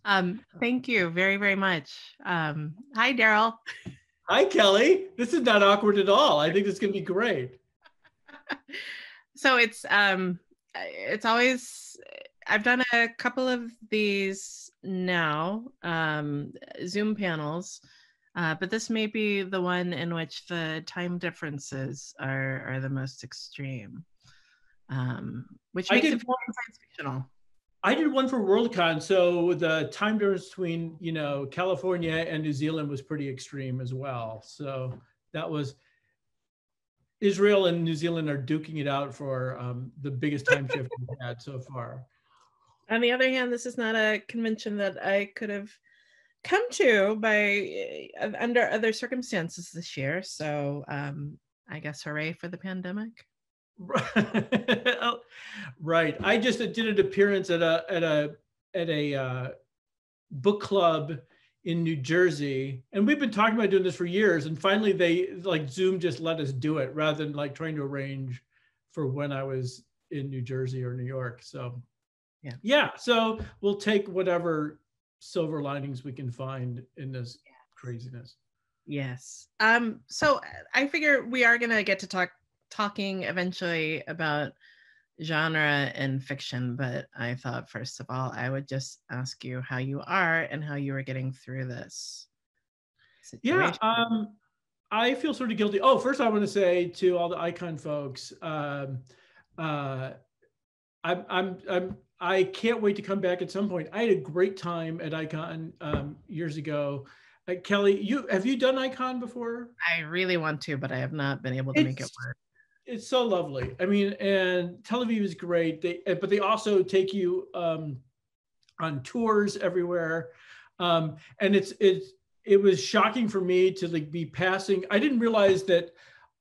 Thank you very, very much. Hi, Daryl. Hi, Kelly. This is not awkward at all. I think this is going to be great. So it's always, I've done a couple of these now, Zoom panels, but this may be the one in which the time differences are the most extreme, which makes it feel science fictional. I did one for Worldcon, so the time difference between California and New Zealand was pretty extreme as well. So that was Israel and New Zealand are duking it out for the biggest time shift we've had so far. On the other hand, this is not a convention that I could have come to by under other circumstances this year. So I guess hooray for the pandemic. Right. I just did an appearance at a book club in New Jersey, and we've been talking about doing this for years. And finally, they Zoom just let us do it rather than trying to arrange for when I was in New Jersey or New York. So yeah. So we'll take whatever silver linings we can find in this craziness. Yes. So I figure we are going to get to talking eventually about genre and fiction, but I thought first of all I would just ask you how you are and how you are getting through this situation. Yeah, I feel sort of guilty. Oh, first I want to say to all the Icon folks, I can't wait to come back at some point. I had a great time at Icon years ago. Kelly, have you done Icon before? I really want to, but I have not been able to make it work. It's so lovely. I mean, and Tel Aviv is great. But they also take you on tours everywhere, and it was shocking for me to be passing. I didn't realize that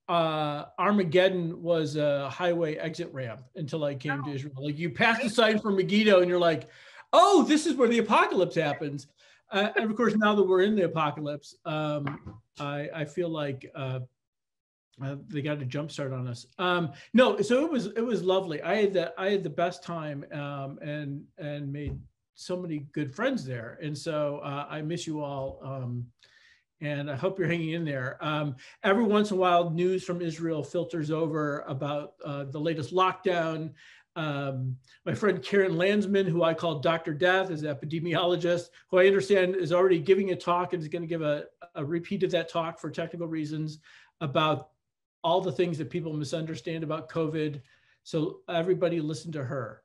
Armageddon was a highway exit ramp until I came to Israel. You pass the sign for Megiddo, and you're like, "Oh, this is where the apocalypse happens." And of course, now that we're in the apocalypse, I feel like they got a jump start on us. No, so it was lovely. I had the best time and made so many good friends there. And so I miss you all. And I hope you're hanging in there. Every once in a while, news from Israel filters over about the latest lockdown. My friend Karen Landsman, who I call Dr. Death, is an epidemiologist, who I understand is already giving a talk and is going to give a repeat of that talk for technical reasons about all the things that people misunderstand about COVID. So everybody listen to her,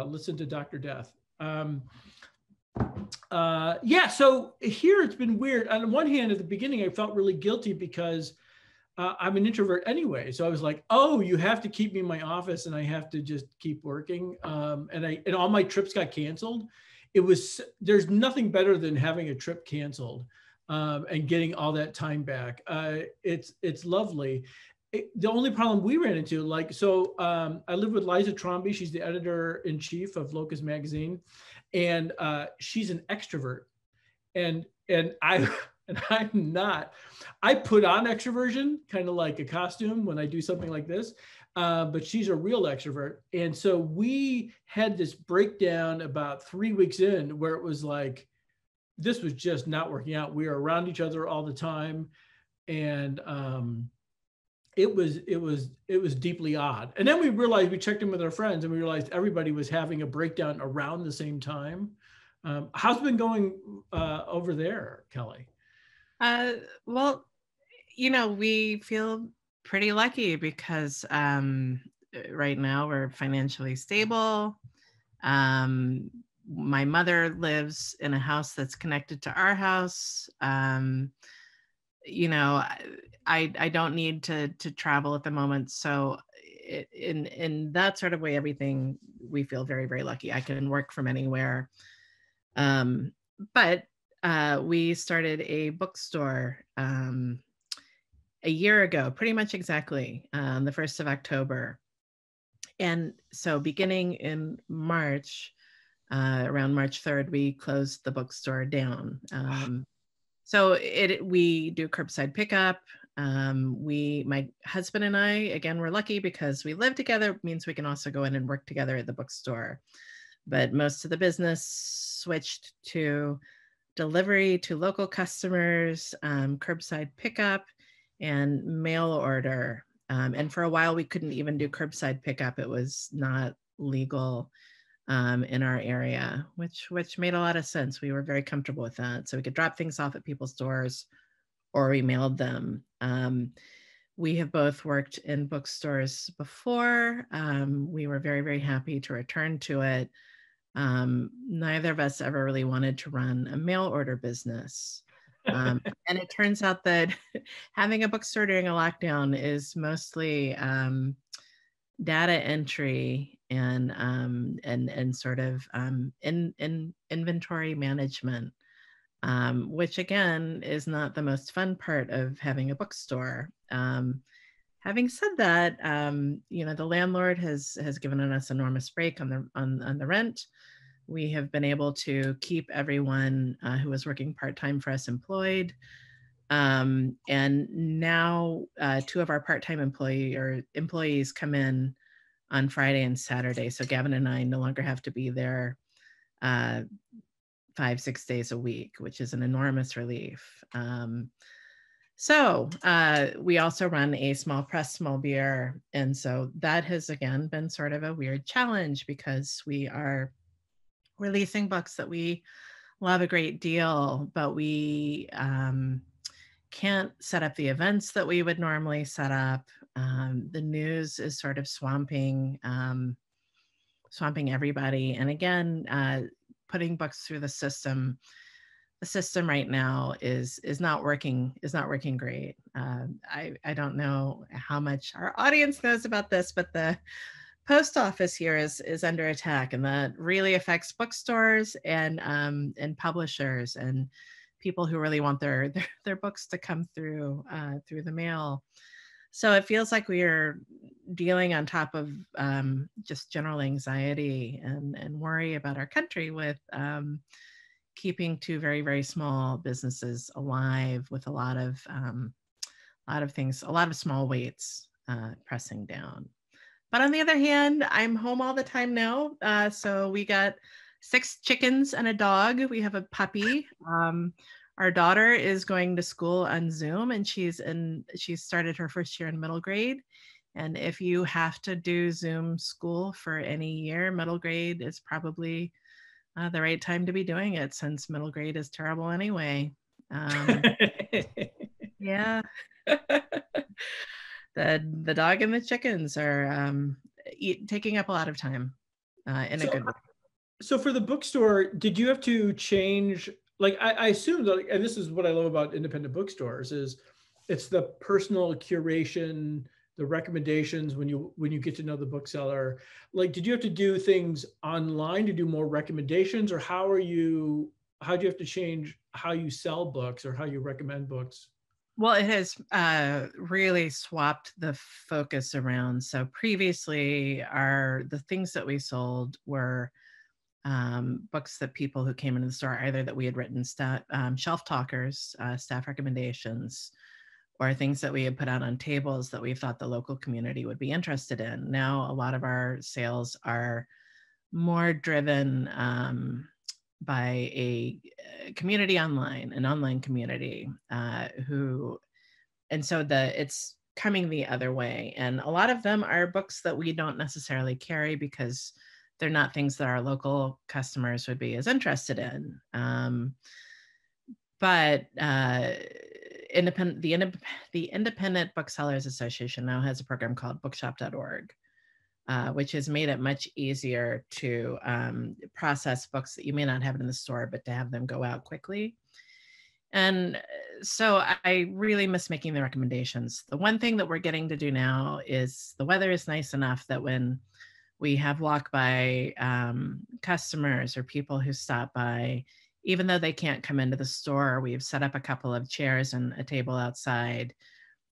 listen to Dr. Death. Yeah, so here it's been weird. On one hand, at the beginning, I felt really guilty because I'm an introvert anyway. So I was like, oh, you have to keep me in my office and I have to just keep working. And all my trips got canceled. There's nothing better than having a trip canceled and getting all that time back. It's lovely. The only problem we ran into, I live with Liza Tromby. She's the editor-in-chief of Locus Magazine. And she's an extrovert. And I'm not. I put on extroversion, kind of like a costume when I do something like this, but she's a real extrovert. And so we had this breakdown about 3 weeks in where it was like, this was just not working out. We were around each other all the time. And it was deeply odd. And then we realized, we checked in with our friends and we realized everybody was having a breakdown around the same time. How's it been going over there, Kelly? Well, we feel pretty lucky because right now we're financially stable. My mother lives in a house that's connected to our house. I don't need to travel at the moment. So in that sort of way, everything, we feel very, very lucky. I can work from anywhere. But we started a bookstore a year ago, pretty much exactly, the 1st of October. And so beginning in March, around March 3rd, we closed the bookstore down. So we do curbside pickup. My husband and I, again, we're lucky because we live together. It means we can also go in and work together at the bookstore. but most of the business switched to delivery to local customers, curbside pickup, and mail order. And for a while, we couldn't even do curbside pickup. It was not legal in our area, which made a lot of sense. We were very comfortable with that. So we could drop things off at people's doors or we mailed them. We have both worked in bookstores before. We were very, very happy to return to it. Neither of us ever really wanted to run a mail order business. And it turns out that having a bookstore during a lockdown is mostly data entry and sort of in inventory management, which again is not the most fun part of having a bookstore. Having said that, the landlord has given us enormous break on the rent. We have been able to keep everyone who was working part-time for us employed. And now 2 of our part-time employees come in on Friday and Saturday. So Gavin and I no longer have to be there 5-6 days a week, which is an enormous relief. So we also run a small press, small beer. And so that has, again, been sort of a weird challenge because we are releasing books that we love a great deal, but we can't set up the events that we would normally set up. The news is sort of swamping everybody. And again, putting books through the system right now is not working great. I don't know how much our audience knows about this, but the post office here is under attack, and that really affects bookstores and publishers and people who really want their books to come through the mail. So it feels like we are dealing on top of just general anxiety and worry about our country with keeping 2 very, very small businesses alive with a lot of things, a lot of small weights pressing down. But on the other hand, I'm home all the time now. So we got 6 chickens and a dog. We have a puppy. Our daughter is going to school on Zoom, and she's started her first year in middle grade. And if you have to do Zoom school for any year, middle grade is probably the right time to be doing it, since middle grade is terrible anyway. Yeah. The dog and the chickens are taking up a lot of time in a good way. So for the bookstore, did you have to change? Like, I assume that, and this is what I love about independent bookstores, is it's the personal curation, the recommendations when you get to know the bookseller. Like, did you have to do things online to do more recommendations, or how do you have to change how you sell books or how you recommend books? Well, it has really swapped the focus around. So previously, the things that we sold were books that people who came into the store, either that we had written shelf talkers, staff recommendations, or things that we had put out on tables that we thought the local community would be interested in. Now, a lot of our sales are more driven by a community online, an online community and so it's coming the other way. And a lot of them are books that we don't necessarily carry because they're not things that our local customers would be as interested in. But the Independent Booksellers Association now has a program called bookshop.org, which has made it much easier to process books that you may not have in the store, but to have them go out quickly. And so I really miss making the recommendations. The one thing that we're getting to do now is the weather is nice enough that when we have walk-by customers or people who stop by, even though they can't come into the store, we've set up a couple of chairs and a table outside.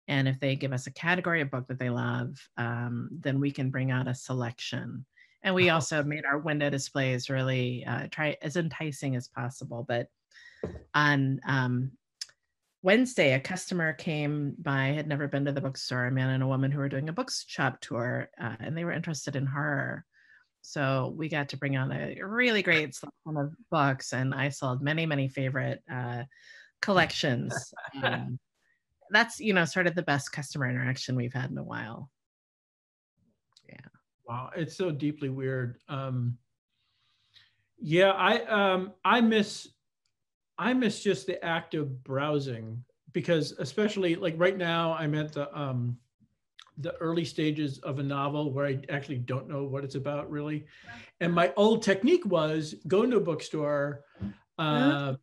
And if they give us a category of book that they love, then we can bring out a selection. And we also made our window displays really try as enticing as possible. But on Wednesday, a customer came by, had never been to the bookstore, a man and a woman who were doing a bookshop tour, and they were interested in horror. So we got to bring on a really great selection of books, and I sold many, many favorite collections. That's, sort of the best customer interaction we've had in a while. Yeah. Wow, it's so deeply weird. Yeah, I miss just the act of browsing, because especially like right now I'm at the early stages of a novel where I actually don't know what it's about really. And my old technique was go into a bookstore and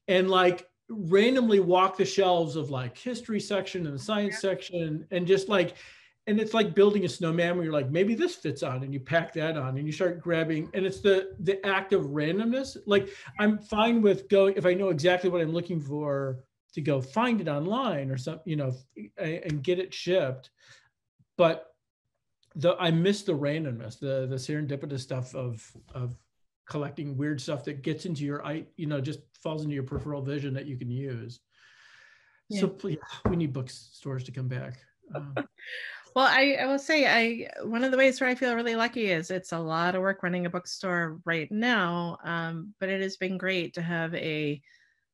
like randomly walk the shelves of like history section and the science section, and just like, and it's like building a snowman where you're like, maybe this fits on, and you pack that on and you start grabbing, and it's the act of randomness. Like I'm fine with going, if I know exactly what I'm looking for, to go find it online or something, and get it shipped. But I miss the randomness, the serendipitous stuff of collecting weird stuff that gets into your eye, just falls into your peripheral vision that you can use. Yeah. So please, we need bookstores to come back. Well, I will say, one of the ways where I feel really lucky is it's a lot of work running a bookstore right now, but it has been great to have a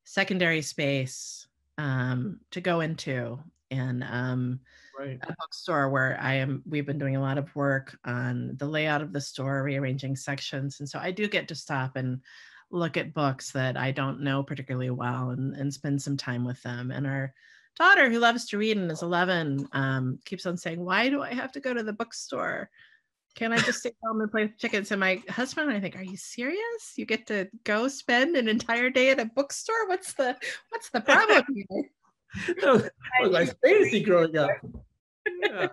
secondary space to go into, and right. a bookstore where we've been doing a lot of work on the layout of the store, rearranging sections. And so I do get to stop and look at books that I don't know particularly well and spend some time with them. And our daughter, who loves to read and is 11, keeps on saying, why do I have to go to the bookstore? Can I just stay home and play with chickens? And my husband and I think, are you serious? You get to go spend an entire day at a bookstore? What's the problem here? That was my fantasy growing up. Yeah.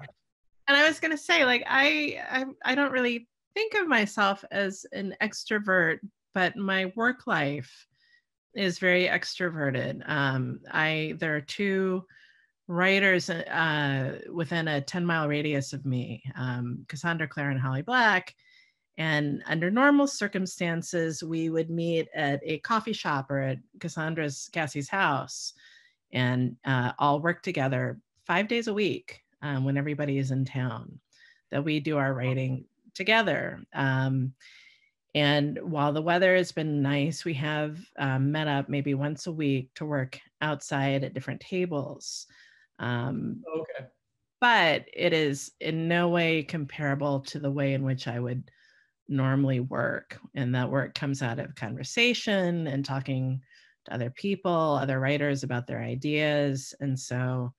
And I was going to say, like, I don't really think of myself as an extrovert, but my work life is very extroverted. There are two writers within a 10-mile radius of me, Cassandra Clare and Holly Black. And under normal circumstances, we would meet at a coffee shop or at Cassie's house, and all work together 5 days a week when everybody is in town, that we do our writing together. And while the weather has been nice, we have met up maybe once a week to work outside at different tables. Okay. But it is in no way comparable to the way in which I would normally work. And that work comes out of conversation and talking to other people, other writers about their ideas. And so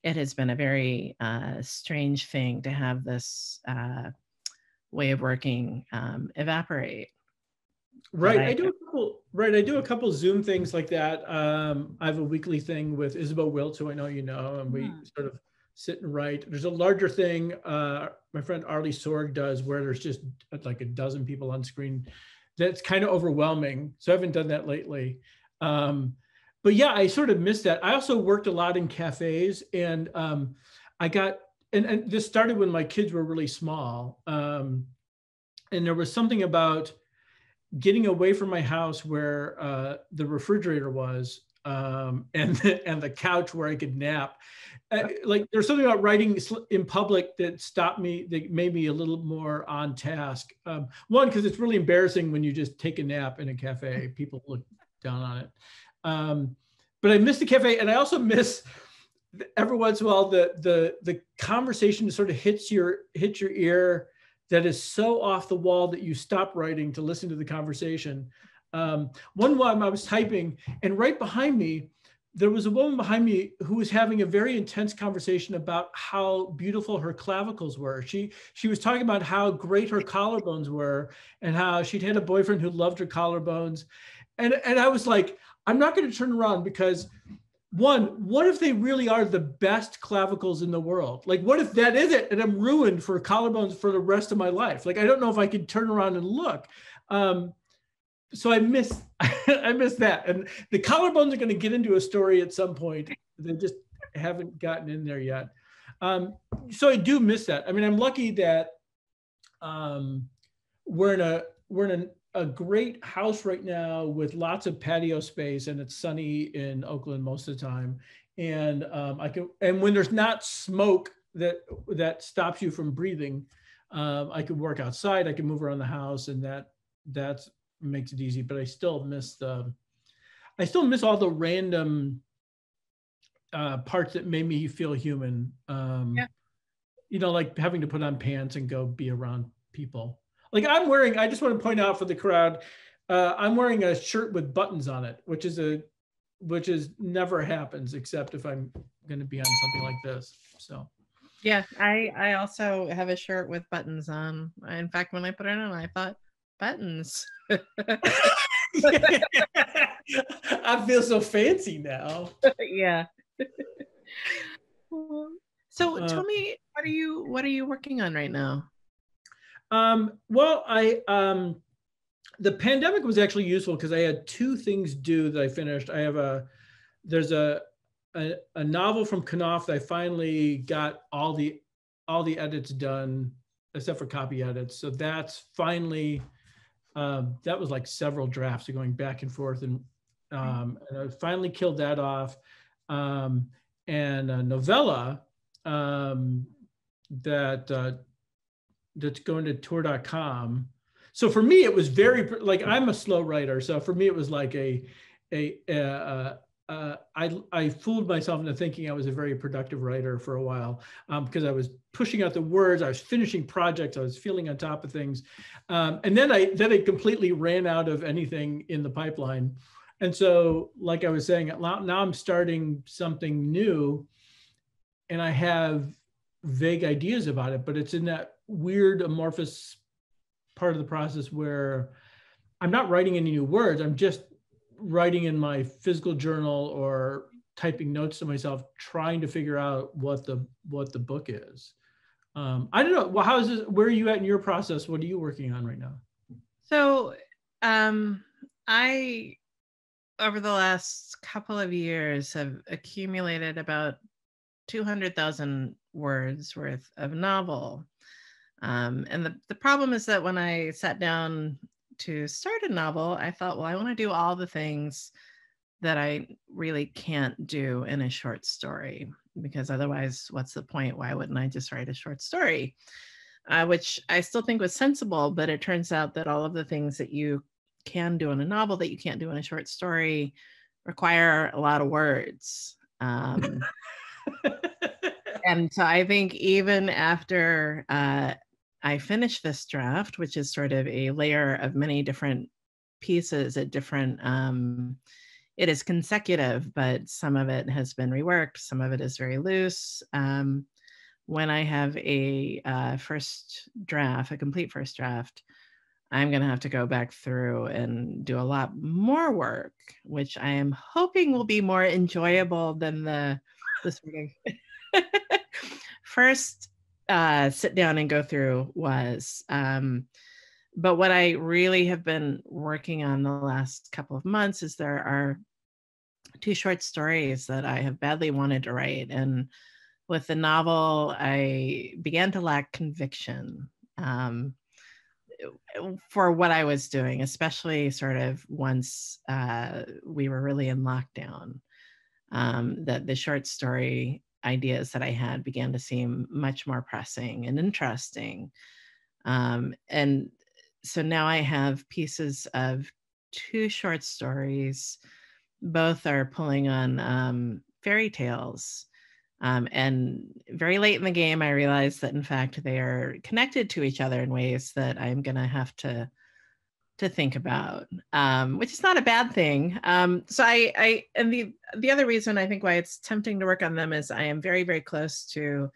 it has been a very strange thing to have this way of working evaporate. Right. I do a couple Zoom things like that. I have a weekly thing with Isabel Wilt, who I know you know, and we sort of sit and write. There's a larger thing my friend Arlie Sorg does, where there's just like a dozen people on screen. That's kind of overwhelming. So I haven't done that lately. But yeah, I sort of missed that. I also worked a lot in cafes, and I got, and this started when my kids were really small. And there was something about getting away from my house where the refrigerator was, and the couch where I could nap. Like there's something about writing in public that stopped me, that made me a little more on task. One, because it's really embarrassing when you just take a nap in a cafe. People look down on it. But I miss the cafe, and I also miss every once in a while the conversation sort of hits your ear that is so off the wall that you stop writing to listen to the conversation. One time I was typing, and right behind me, there was a woman behind me who was having a very intense conversation about how beautiful her clavicles were. She was talking about how great her collarbones were, and how she'd had a boyfriend who loved her collarbones. And I was like, I'm not going to turn around, because one, what if they really are the best clavicles in the world? Like, what if that is it, and I'm ruined for collarbones for the rest of my life? Like, I don't know if I could turn around and look. So I miss that. And the collarbones are going to get into a story at some point. They just haven't gotten in there yet. So I do miss that. I mean, I'm lucky that we're in a great house right now with lots of patio space, and it's sunny in Oakland most of the time. And and when there's not smoke that stops you from breathing, I can work outside, I can move around the house, and that makes it easy. But I still miss all the random parts that made me feel human. Yeah. You know, like having to put on pants and go be around people. Like I just want to point out for the crowd, I'm wearing a shirt with buttons on it, which is never happens except if I'm going to be on something like this. So. Yeah, I also have a shirt with buttons on. In fact, when I put it on, I thought, buttons. I feel so fancy now. Yeah. So tell me, what are you working on right now? Well, the pandemic was actually useful because I had two things due that I finished. There's a novel from Knopf that I finally got all the edits done except for copy edits. So that's finally, that was like several drafts of going back and forth, and I finally killed that off. And a novella that's going to tour.com. So for me, it was very, like, I'm a slow writer. So for me, it was like I fooled myself into thinking I was a very productive writer for a while, because I was pushing out the words, I was finishing projects, I was feeling on top of things. And then I completely ran out of anything in the pipeline. And so, like I was saying, now I'm starting something new and I have vague ideas about it, but it's in that weird amorphous part of the process where I'm not writing any new words. I'm just writing in my physical journal or typing notes to myself, trying to figure out what the book is. I don't know. Well, how is this? Where are you at in your process? What are you working on right now? So, I, over the last couple of years, have accumulated about 200,000 words worth of novel. And the problem is that when I sat down to start a novel, I thought, well, I want to do all the things that I really can't do in a short story, because otherwise, what's the point? Why wouldn't I just write a short story? Which I still think was sensible, but it turns out that all of the things that you can do in a novel that you can't do in a short story require a lot of words. And so I think even after I finished this draft, which is sort of a layer of many different pieces at different, it is consecutive, but some of it has been reworked. Some of it is very loose. When I have a first draft, a complete first draft, I'm going to have to go back through and do a lot more work, which I am hoping will be more enjoyable than the sort of first sit down and go through was. But what I really have been working on the last couple of months is there are 2 short stories that I have badly wanted to write. And with the novel, I began to lack conviction for what I was doing, especially sort of once we were really in lockdown. That the short story ideas that I had began to seem much more pressing and interesting. And so now I have pieces of 2 short stories. Both are pulling on fairy tales. And very late in the game, I realized that in fact they are connected to each other in ways that I'm going to have to think about, which is not a bad thing. So I and the other reason I think why it's tempting to work on them is I am very, very close to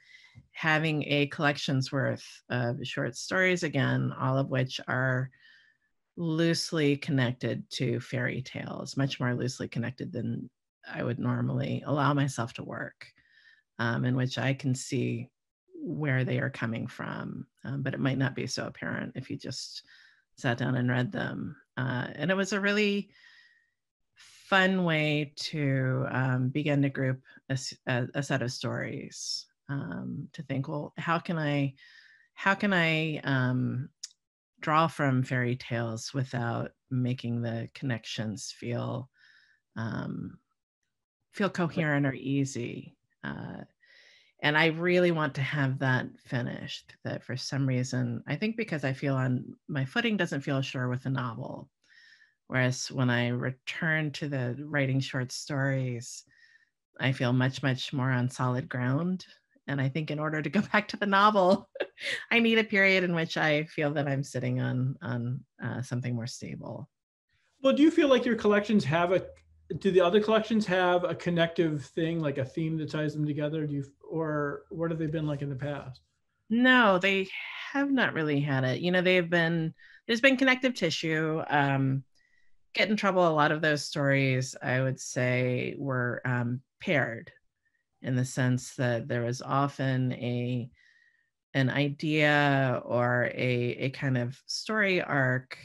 having a collection's worth of short stories again, all of which are loosely connected to fairy tales, much more loosely connected than I would normally allow myself to work, in which I can see where they are coming from, but it might not be so apparent if you just sat down and read them. And it was a really fun way to begin to group a set of stories, to think, well, how can I draw from fairy tales without making the connections feel coherent or easy. And I really want to have that finished, that for some reason, I think because I feel on my footing doesn't feel sure with the novel. Whereas when I return to the writing short stories, I feel much, much more on solid ground. And I think in order to go back to the novel, I need a period in which I feel that I'm sitting on something more stable. Well, do you feel like your collections do the other collections have a connective thing, like a theme that ties them together? Or what have they been like in the past? No, they have not really had it. There's been connective tissue. Get in trouble, a lot of those stories, I would say, were paired, in the sense that there was often an idea or a kind of story arc,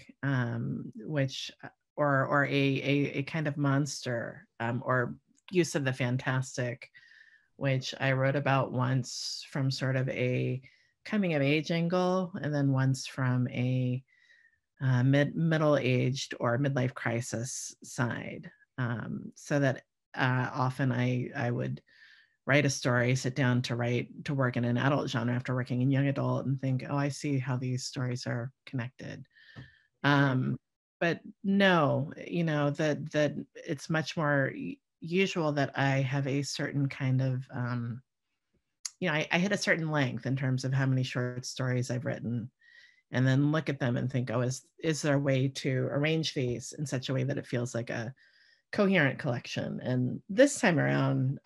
which or a kind of monster, or use of the fantastic, which I wrote about once from sort of a coming of age angle, and then once from a middle-aged or midlife crisis side. So that often I would write a story, sit down to work in an adult genre after working in young adult, and think, oh, I see how these stories are connected. But no, that it's much more usual that I have a certain kind of, I hit a certain length in terms of how many short stories I've written, and then look at them and think, oh, is there a way to arrange these in such a way that it feels like a coherent collection? And this time around,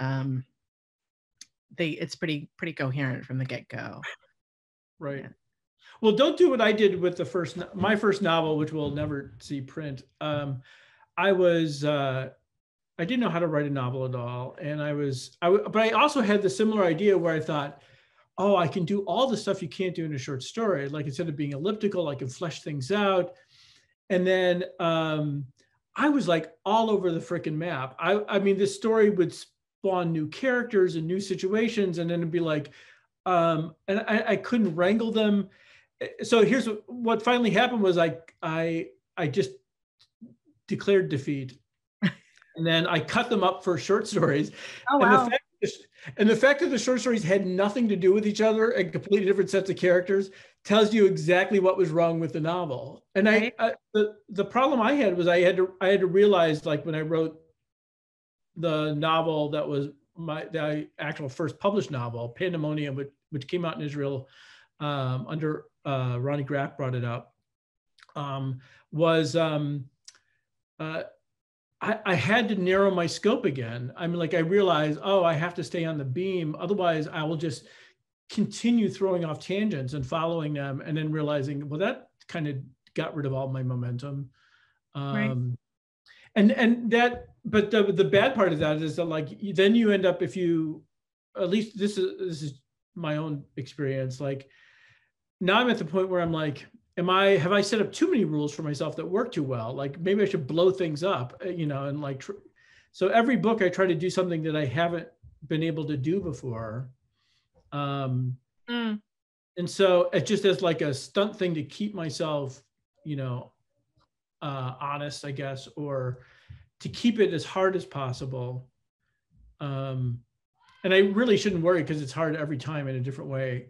it's pretty coherent from the get-go. Right. Yeah. Well, don't do what I did with my first novel, which will never see print. I didn't know how to write a novel at all. And but I also had the similar idea where I thought, oh, I can do all the stuff you can't do in a short story. Like, instead of being elliptical, I can flesh things out. And then I was like all over the freaking map. I mean, this story would spawn new characters and new situations, and then it'd be like, and I couldn't wrangle them. So here's what finally happened was I just declared defeat. And then I cut them up for short stories. Oh, wow. And the fact that the short stories had nothing to do with each other and completely different sets of characters tells you exactly what was wrong with the novel. And Right. The problem I had was I had to realize, like, when I wrote the novel that was the actual first published novel, Pandemonium, which came out in Israel under Ronnie Graff brought it up, I had to narrow my scope again. I mean, like, I realized, oh, I have to stay on the beam. Otherwise, I will just continue throwing off tangents and following them, and then realizing, well, that kind of got rid of all my momentum. Right. But the bad part of that is that, like, then you end up, at least this is my own experience. Like, now I'm at the point where I'm like, have I set up too many rules for myself that work too well? Like, maybe I should blow things up, and like, so every book I try to do something that I haven't been able to do before. And so it just as like a stunt thing to keep myself, honest, I guess, or to keep it as hard as possible. And I really shouldn't worry, because it's hard every time in a different way.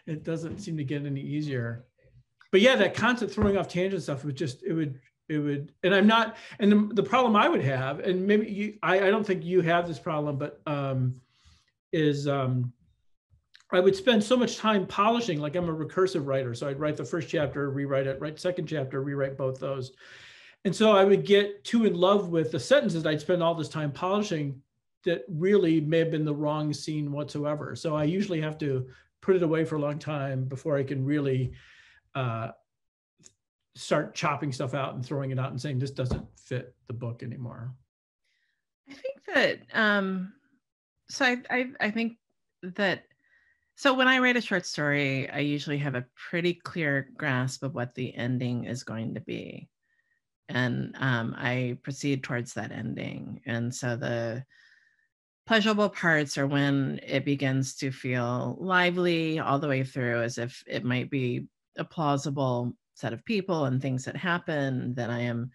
It doesn't seem to get any easier. But yeah, that constant throwing off tangent stuff would and I'm not, and the problem I would have, and maybe I don't think you have this problem, but I would spend so much time polishing. Like, I'm a recursive writer, so I'd write the first chapter, rewrite it, write second chapter, rewrite both those. And so I would get too in love with the sentences I'd spend all this time polishing that really may have been the wrong scene whatsoever. So I usually have to put it away for a long time before I can really start chopping stuff out and throwing it out and saying, this doesn't fit the book anymore. I think that, I think that, so when I write a short story, I usually have a pretty clear grasp of what the ending is going to be. And I proceed towards that ending. And so the pleasurable parts are when it begins to feel lively all the way through, as if it might be a plausible set of people and things that happen that I am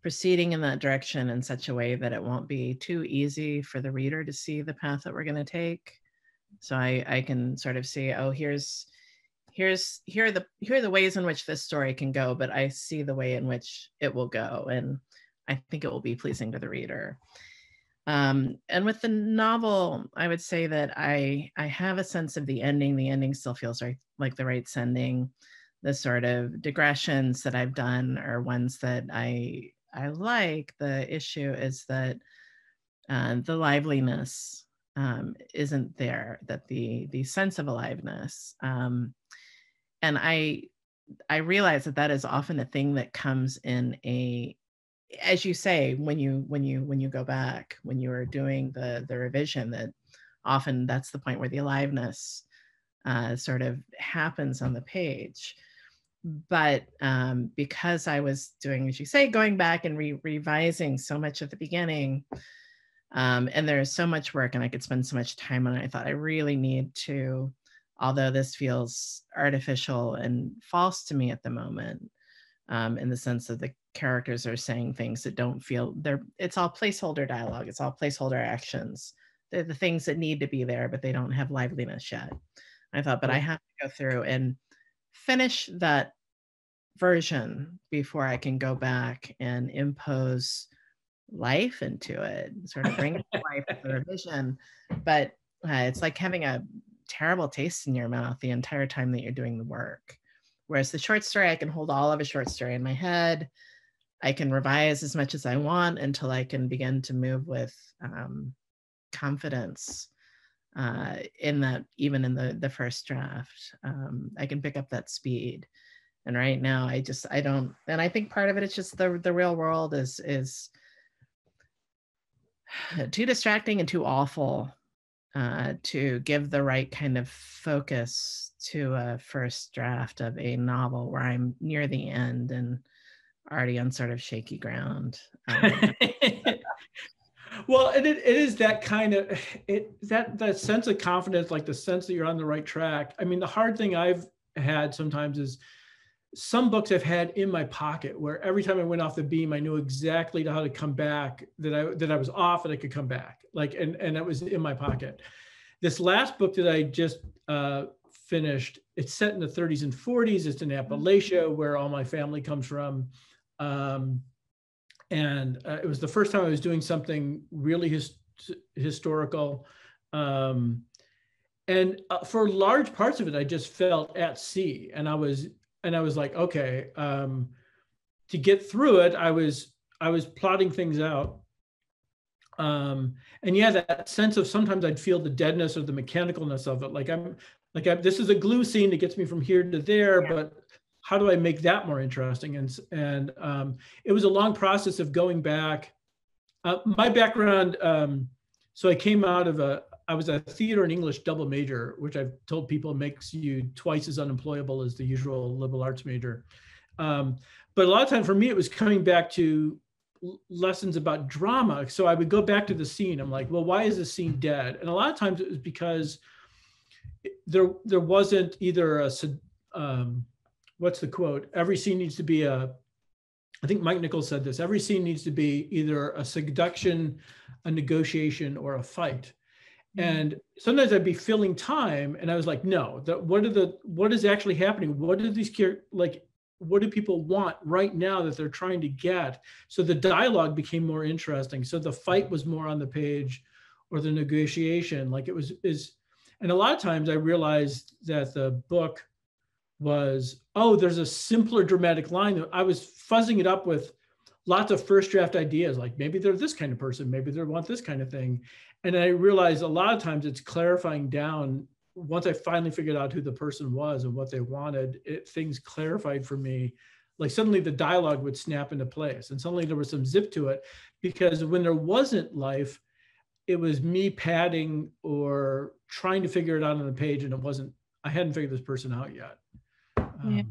proceeding in that direction in such a way that it won't be too easy for the reader to see the path that we're going to take. So I can sort of see, oh, here are the ways in which this story can go, but I see the way in which it will go, and I think it will be pleasing to the reader. And with the novel, I would say that I have a sense of the ending. The ending still feels like the right sending. The sort of digressions that I've done are ones that I like. The issue is that the liveliness isn't there, that the sense of aliveness. And I realize that is often a thing that comes in as you say, when you go back, when you are doing the revision, that often that's the point where the aliveness sort of happens on the page. But because I was doing, as you say, going back and revising so much at the beginning, and there's so much work and I could spend so much time on it, I thought I really need to, although this feels artificial and false to me at the moment, in the sense that the characters are saying things that don't feel, it's all placeholder dialogue, it's all placeholder actions. They're the things that need to be there, but they don't have liveliness yet. I thought, but I have to go through and finish that version before I can go back and impose life into it, sort of bring it to life with the revision. But it's like having a terrible taste in your mouth the entire time that you're doing the work. Whereas the short story, I can hold all of a short story in my head. I can revise as much as I want until I can begin to move with confidence in that, even in the first draft. I can pick up that speed. And right now I don't, and I think part of it is just the real world is too distracting and too awful to give the right kind of focus to a first draft of a novel where I'm near the end and already on sort of shaky ground. Well, it is that kind of, that sense of confidence, like the sense that you're on the right track. I mean, the hard thing I've had sometimes is some books I've had in my pocket where every time I went off the beam, I knew exactly how to come back, that I was off and I could come back, like, and it was in my pocket. This last book that I just finished, it's set in the 30s and 40s. It's in Appalachia, where all my family comes from. And it was the first time I was doing something really historical. And for large parts of it, I just felt at sea, and I was like, okay, to get through it, I was plotting things out. And yeah, that sense of sometimes I'd feel the deadness or the mechanicalness of it. This is a glue scene that gets me from here to there, yeah. But how do I make that more interesting? And it was a long process of going back. My background, so I came out of I was a theater and English double major, which I've told people makes you twice as unemployable as the usual liberal arts major. But a lot of time for me, it was coming back to lessons about drama. So I would go back to the scene. I'm like, well, why is this scene dead? And a lot of times it was because there wasn't either what's the quote? Every scene needs to be I think Mike Nichols said this, every scene needs to be either a seduction, a negotiation, or a fight. And sometimes I'd be filling time and I was like, no, what is actually happening? What do people want right now that they're trying to get? So the dialogue became more interesting. So the fight was more on the page, or the negotiation, like it was, and a lot of times I realized that the book was, oh, there's a simpler dramatic line. I was fuzzing it up with lots of first draft ideas, like maybe they're this kind of person, maybe they want this kind of thing. And I realized a lot of times it's clarifying down. Once I finally figured out who the person was and what they wanted, things clarified for me. Like suddenly the dialogue would snap into place, and suddenly there was some zip to it, because when there wasn't life, it was me padding or trying to figure it out on the page, and I hadn't figured this person out yet. Yeah.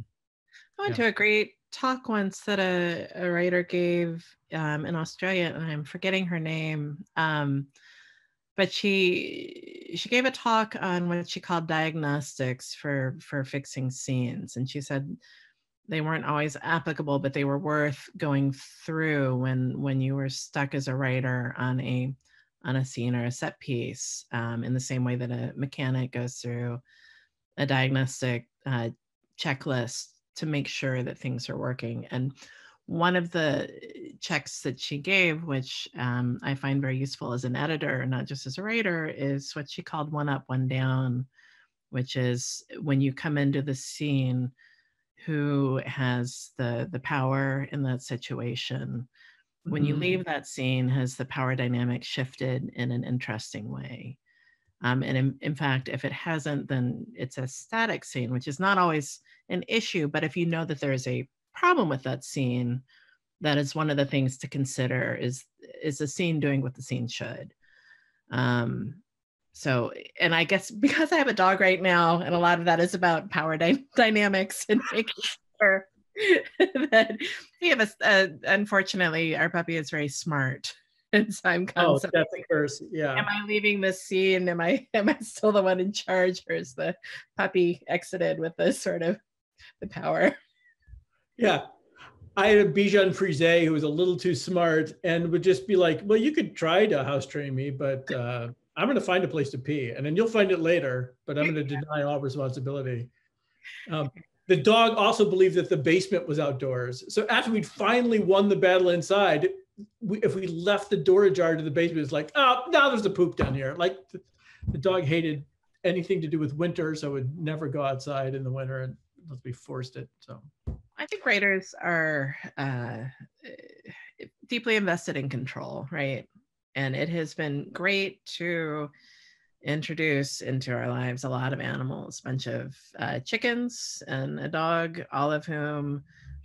I went to a great talk once that a writer gave in Australia, and I'm forgetting her name. But she gave a talk on what she called diagnostics for fixing scenes. And she said, they weren't always applicable, but they were worth going through when you were stuck as a writer on a scene or a set piece, in the same way that a mechanic goes through a diagnostic checklist to make sure that things are working. And one of the checks that she gave, which I find very useful as an editor, not just as a writer, is what she called one up, one down, which is when you come into the scene, who has the power in that situation. When you leave that scene, has the power dynamic shifted in an interesting way? And in fact, if it hasn't, then it's a static scene, which is not always an issue. But if you know that there is a problem with that scene, that is one of the things to consider, is the scene doing what the scene should? So, and I guess because I have a dog right now, and a lot of that is about power dynamics and making sure that we have unfortunately, our puppy is very smart. And so I'm constantly, that's a curse. Yeah. Am I leaving this scene? Am I still the one in charge, or is the puppy exited with this sort of the power? Yeah. I had a Bichon Frise who was a little too smart and would just be like, well, you could try to house train me, but I'm going to find a place to pee, and then you'll find it later, but I'm going to deny all responsibility. The dog also believed that the basement was outdoors. So after we'd finally won the battle inside, if we left the door ajar to the basement, it's like, oh, now there's a poop down here. Like the dog hated anything to do with winter, so would never go outside in the winter unless we forced it. So I think writers are deeply invested in control, right? And it has been great to introduce into our lives a lot of animals, a bunch of chickens and a dog, all of whom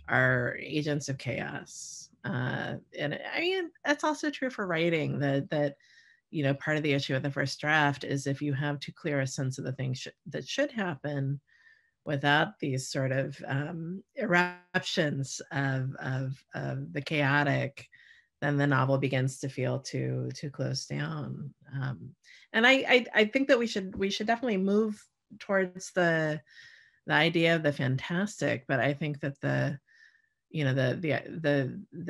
are agents of chaos. And I mean, that's also true for writing, that you know, part of the issue with the first draft is if you have too clear a sense of the things that should happen without these sort of eruptions of the chaotic, then the novel begins to feel too close down. And I think that we should definitely move towards the idea of the fantastic, but I think that the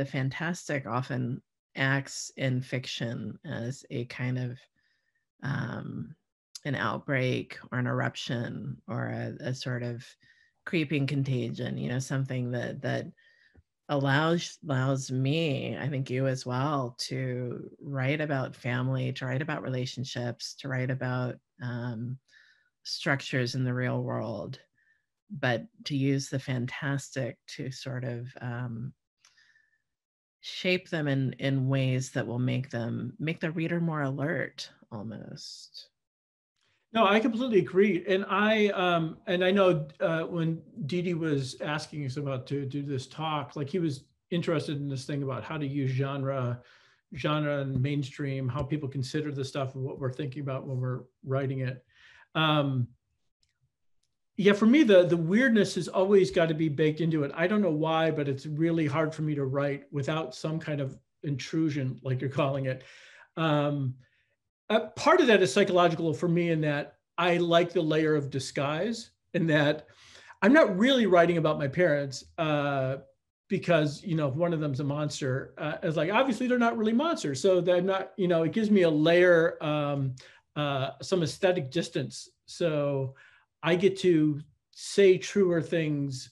fantastic often acts in fiction as a kind of an outbreak or an eruption or a sort of creeping contagion, you know, something that allows me, I think you as well, to write about family, to write about relationships, to write about structures in the real world, but to use the fantastic to sort of shape them in ways that will make the reader more alert almost. No, I completely agree. And I know when Didi was asking us about to do this talk, like he was interested in this thing about how to use genre and mainstream, how people consider the stuff and what we're thinking about when we're writing it. Yeah, for me, the weirdness has always got to be baked into it. I don't know why, but it's really hard for me to write without some kind of intrusion, like you're calling it. Part of that is psychological for me in that I like the layer of disguise, in that I'm not really writing about my parents because, you know, if one of them's a monster, it's like, obviously they're not really monsters. So they're not, you know, it gives me a layer, some aesthetic distance. So I get to say truer things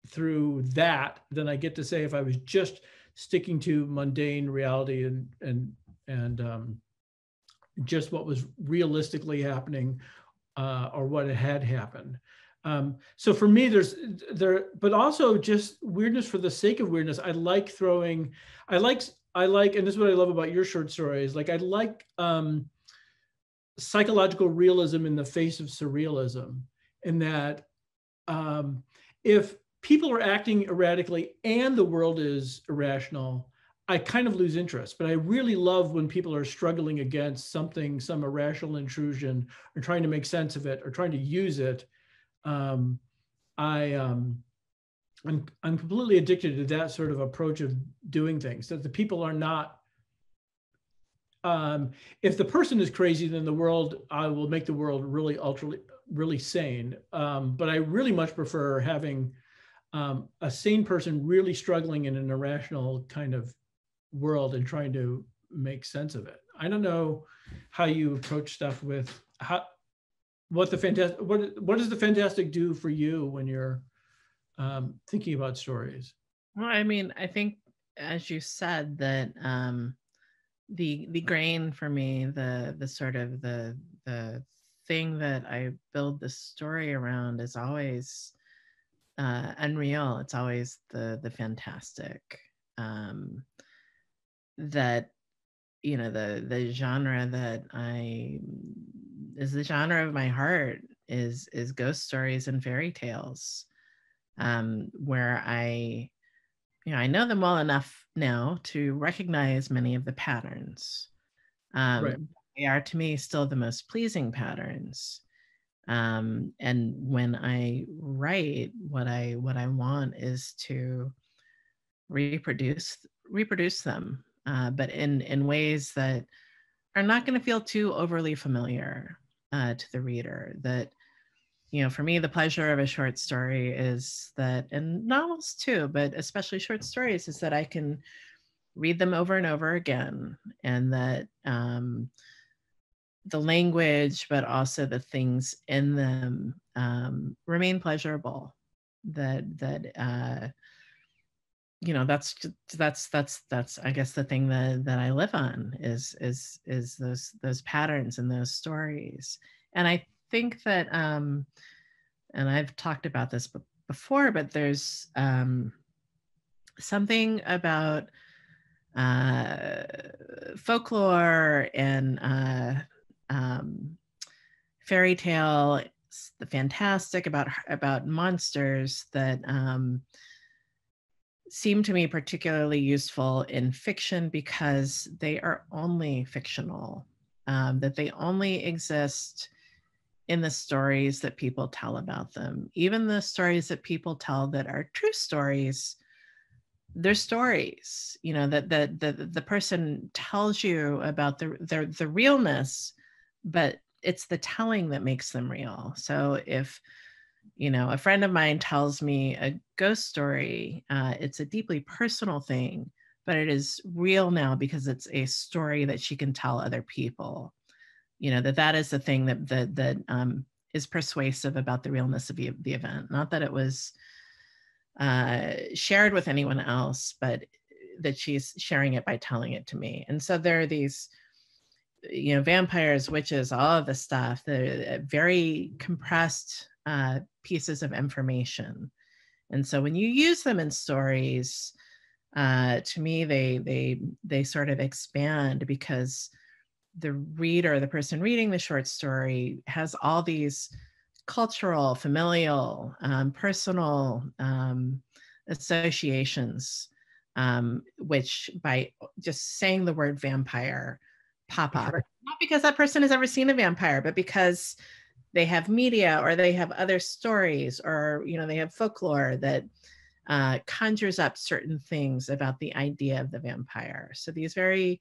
through that than I get to say if I was just sticking to mundane reality and just what was realistically happening or what had happened. So for me, but also just weirdness for the sake of weirdness. I like, and this is what I love about your short stories. Like I like psychological realism in the face of surrealism, in that if people are acting erratically and the world is irrational, I kind of lose interest. But I really love when people are struggling against something, some irrational intrusion, or trying to make sense of it, or trying to use it. I'm completely addicted to that sort of approach of doing things, that the people are not, if the person is crazy, then I will make the world really sane. But I really much prefer having a sane person really struggling in an irrational kind of world and trying to make sense of it. I don't know how you approach stuff with what does the fantastic do for you when you're thinking about stories? Well, I mean, I think, as you said, that the grain for me, the sort of the thing that I build the story around is always unreal. It's always the fantastic. That, you know, the genre that is the genre of my heart is ghost stories and fairy tales, where I know them well enough now to recognize many of the patterns. Right. They are, to me, still the most pleasing patterns. And when I write, what I want is to reproduce them, but in ways that are not going to feel too overly familiar to the reader. That, you know, for me, the pleasure of a short story is that, and novels too, but especially short stories, is that I can read them over and over again, and that the language, but also the things in them remain pleasurable. That you know, that's I guess the thing that I live on is those patterns and those stories. And I think that and I've talked about this before, but there's something about folklore and fairy tale, the fantastic, about monsters that seem to me particularly useful in fiction because they are only fictional, that they only exist in the stories that people tell about them. Even the stories that people tell that are true stories, they're stories, you know, that the person tells you about the realness, but it's the telling that makes them real. So if, you know, a friend of mine tells me a ghost story, it's a deeply personal thing, but it is real now because it's a story that she can tell other people. You know, that is the thing that is persuasive about the realness of the event. Not that it was shared with anyone else, but that she's sharing it by telling it to me. And so there are these, you know, vampires, witches, all of the stuff, the very compressed pieces of information. And so when you use them in stories, to me, they sort of expand because the reader, the person reading the short story, has all these cultural, familial, personal associations, which by just saying the word vampire pop up. Right. Not because that person has ever seen a vampire, but because they have media or they have other stories, or, you know, they have folklore that conjures up certain things about the idea of the vampire. So these very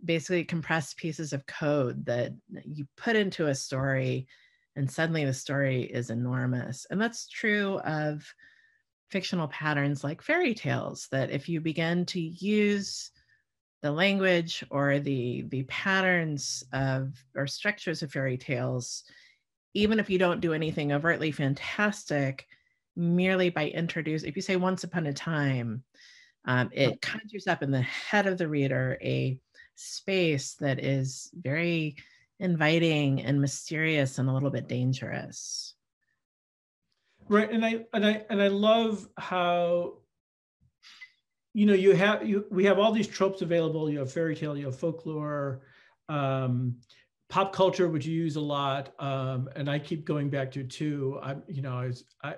basically compressed pieces of code that you put into a story, and suddenly the story is enormous. And that's true of fictional patterns like fairy tales, that if you begin to use the language or the patterns of or structures of fairy tales, even if you don't do anything overtly fantastic, merely by if you say once upon a time, it conjures up in the head of the reader a space that is very inviting and mysterious and a little bit dangerous. Right, and I love how, you know, we have all these tropes available. You have fairy tale, you have folklore, pop culture, which you use a lot, and I keep going back to too.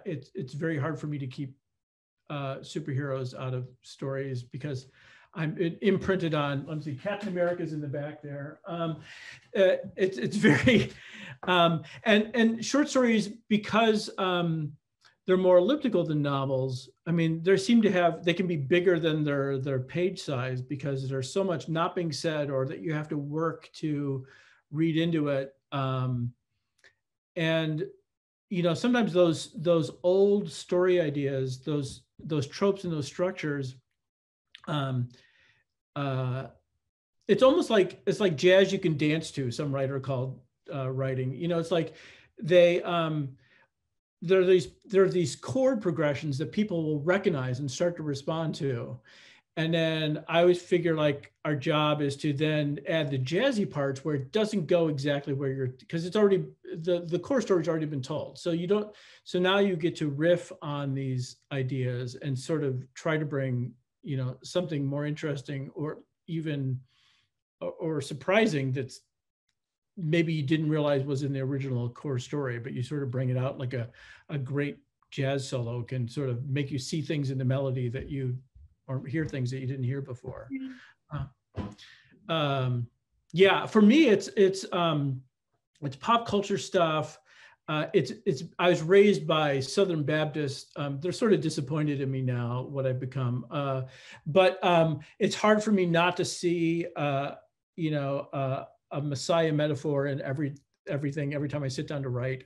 It's very hard for me to keep superheroes out of stories because I'm imprinted on. Let me see, Captain America's in the back there. It's very and short stories, because they're more elliptical than novels. I mean, they can be bigger than their page size because there's so much not being said, or that you have to work to read into it. And sometimes those old story ideas, those tropes and those structures, it's almost like jazz you can dance to. Some writer called writing. It's like there are these chord progressions that people will recognize and start to respond to. And then I always figure like our job is to then add the jazzy parts where it doesn't go exactly where because it's already, the core story's already been told. So now you get to riff on these ideas and sort of try to bring, something more interesting or even, or surprising that's maybe you didn't realize was in the original core story, but you sort of bring it out like a great jazz solo can sort of make you see things in the melody that you, or hear things that you didn't hear before. Yeah, for me, it's pop culture stuff. I was raised by Southern Baptists. They're sort of disappointed in me now, what I've become. But it's hard for me not to see, a Messiah metaphor in everything every time I sit down to write.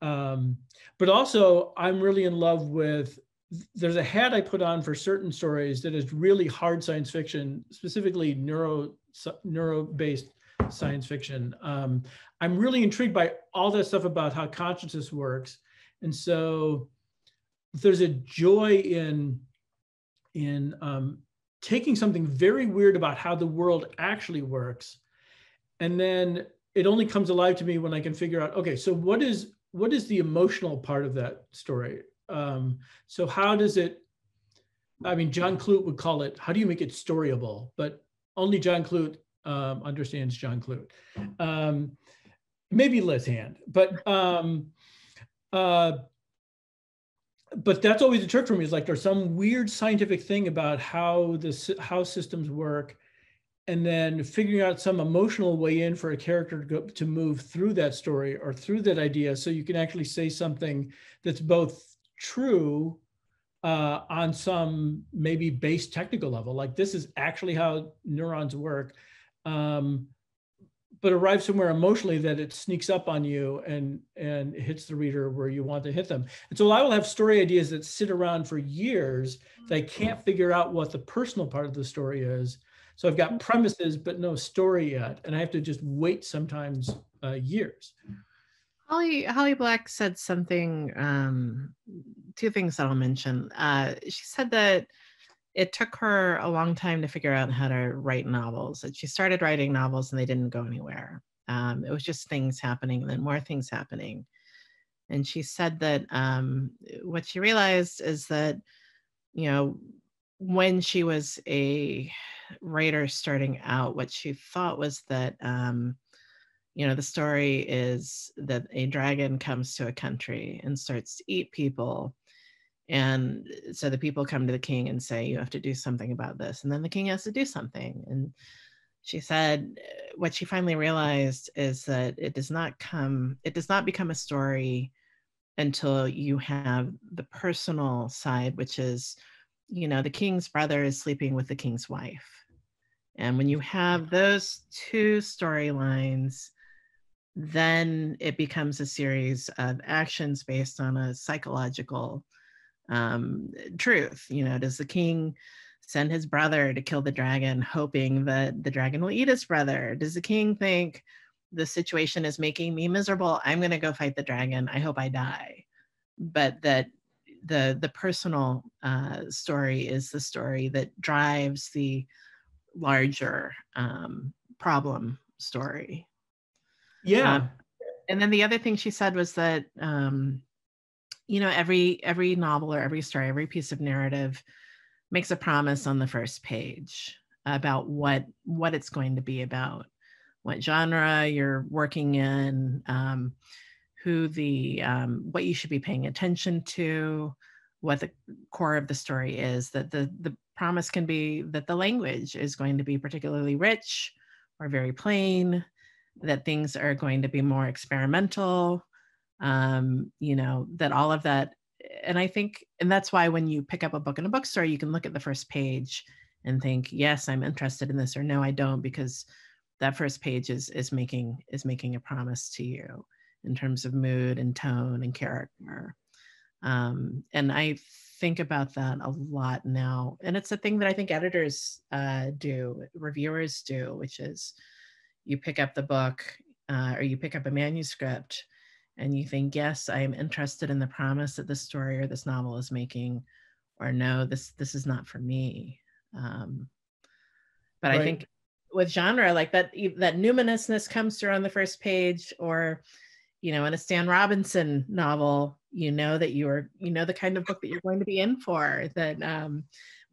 But also, I'm really in love with. There's a hat I put on for certain stories that is really hard science fiction, specifically neuro-based science fiction. I'm really intrigued by all that stuff about how consciousness works. And so there's a joy in taking something very weird about how the world actually works. And then it only comes alive to me when I can figure out, okay, so what is the emotional part of that story? So how does it, John Clute would call it, how do you make it storyable? But only John Clute understands John Clute. Maybe Liz Hand, but that's always a trick for me. Is like there's some weird scientific thing about how systems work, and then figuring out some emotional way in for a character to move through that story or through that idea, so you can actually say something that's both true on some maybe base technical level, like this is actually how neurons work, but arrive somewhere emotionally that it sneaks up on you and hits the reader where you want to hit them. And so I will have story ideas that sit around for years that I can't figure out what the personal part of the story is. So I've got premises, but no story yet. And I have to just wait sometimes years. Holly Black said something, two things that I'll mention. She said that it took her a long time to figure out how to write novels. That she started writing novels and they didn't go anywhere. It was just things happening and then more things happening. And she said that what she realized is that, when she was a writer starting out, what she thought was that, the story is that a dragon comes to a country and starts to eat people. And so the people come to the king and say, you have to do something about this. And then the king has to do something. And she said, what she finally realized is that it does not become a story until you have the personal side, which is, the king's brother is sleeping with the king's wife. And when you have those two storylines, then it becomes a series of actions based on a psychological truth. Does the king send his brother to kill the dragon, hoping that the dragon will eat his brother? Does the king think the situation is making me miserable? I'm going to go fight the dragon. I hope I die. But that the personal story is the story that drives the larger problem story. Yeah. And then the other thing she said was that, every novel or every story, every piece of narrative makes a promise on the first page about what it's going to be about, what genre you're working in, what you should be paying attention to, what the core of the story is, that the promise can be that the language is going to be particularly rich or very plain, that things are going to be more experimental, that all of that. And I think, and that's why when you pick up a book in a bookstore, you can look at the first page and think, yes, I'm interested in this, or no, I don't, because that first page is making a promise to you. in terms of mood and tone and character. And I think about that a lot now. And it's a thing that I think editors do, reviewers do, which is you pick up the book or you pick up a manuscript and you think, yes, I am interested in the promise that this story or this novel is making, or no, this is not for me. But right. I think with genre, like that numinousness comes through on the first page, or, you know, in a Stan Robinson novel, you know that the kind of book that you're going to be in for, that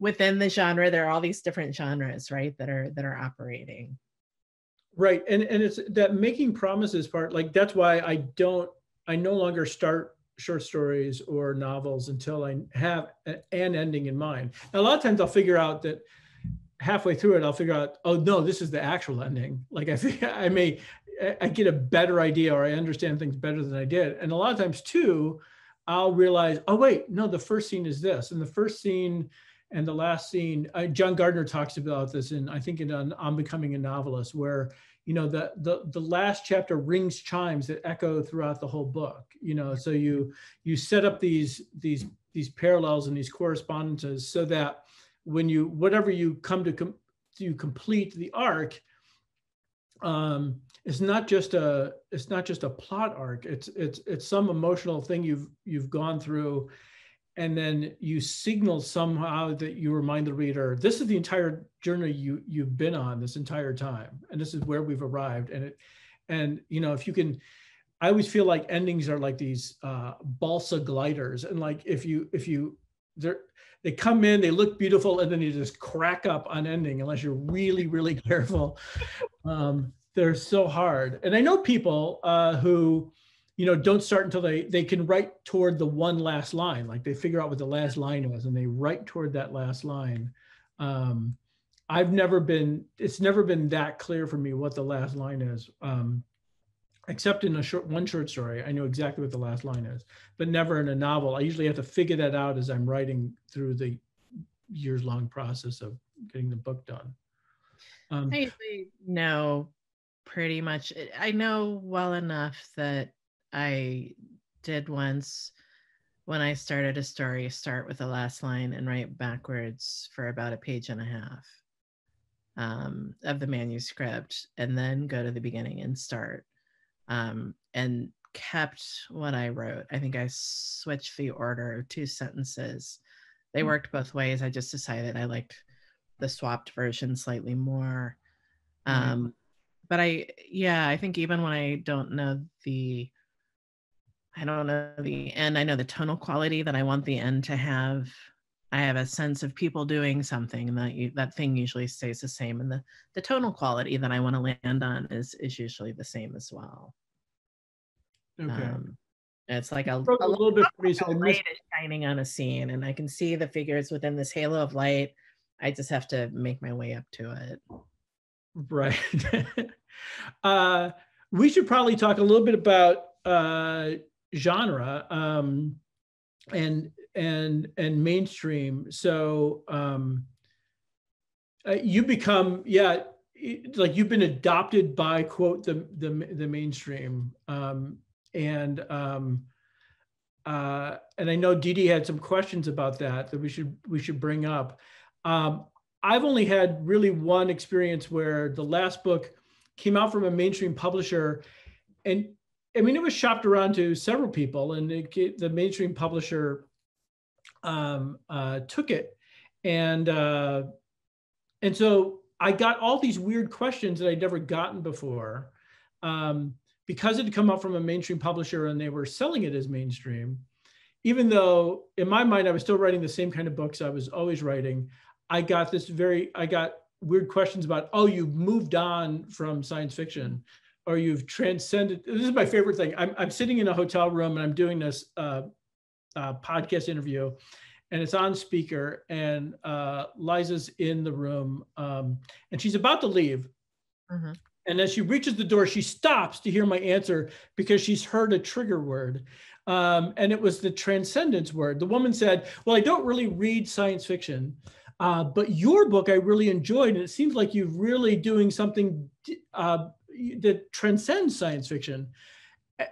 within the genre, there are all these different genres, right, that are operating. Right. And it's that making promises part, like, that's why I no longer start short stories or novels until I have an ending in mind. And a lot of times I'll figure out that halfway through it, I'll figure out, oh no, this is the actual ending. Like I get a better idea, or I understand things better than I did. And a lot of times too, I'll realize, oh wait, no, the first scene is this. And the first scene and the last scene, John Gardner talks about this in, I think on Becoming a Novelist, where, you know, the last chapter rings chimes that echo throughout the whole book, you know, so you set up these parallels and these correspondences so that when whatever you come to complete the arc, it's not just a plot arc. It's some emotional thing you've gone through, and then you signal somehow that you remind the reader, this is the entire journey you've been on this entire time, and this is where we've arrived. And you know, if you can, I always feel like endings are like these balsa gliders, and like if they come in, they look beautiful, and then you just crack up on ending unless you're really, really careful. They're so hard. And I know people who, you know, don't start until they can write toward the one last line. Like they figure out what the last line was and they write toward that last line. It's never been that clear for me what the last line is. Except in one short story, I know exactly what the last line is, but never in a novel. I usually have to figure that out as I'm writing through the years-long process of getting the book done. I usually know pretty much. I know well enough that I did once, when I started a story, start with the last line and write backwards for about a page and a half of the manuscript, and then go to the beginning and start. And kept what I wrote. I think I switched the order of 2 sentences. They worked both ways. I just decided I liked the swapped version slightly more. But I think even when I don't know the end, I know the tonal quality that I want the end to have. I have a sense of people doing something, and that thing usually stays the same. And the tonal quality that I want to land on is usually the same as well. Okay. It's like a little bit pretty, so light is shining on a scene, and I can see the figures within this halo of light. I just have to make my way up to it. Right. We should probably talk a little bit about genre and mainstream. So you become, like you've been adopted by, quote, the mainstream. And I know Dee Dee had some questions about that we should bring up. I've only had really one experience where the last book came out from a mainstream publisher, and I mean, it was shopped around to several people, and the mainstream publisher took it, and so I got all these weird questions that I'd never gotten before. Because it had come up from a mainstream publisher and they were selling it as mainstream, even though in my mind, I was still writing the same kind of books I was always writing, I got weird questions about, oh, you've moved on from science fiction, or you've transcended. This is my favorite thing. I'm sitting in a hotel room and I'm doing this podcast interview, and it's on speaker, and Liza's in the room, and she's about to leave. Mm-hmm. And as she reaches the door, she stops to hear my answer because she's heard a trigger word. And it was the transcendence word. The woman said, well, I don't really read science fiction, but your book I really enjoyed. And it seems like you're really doing something that transcends science fiction.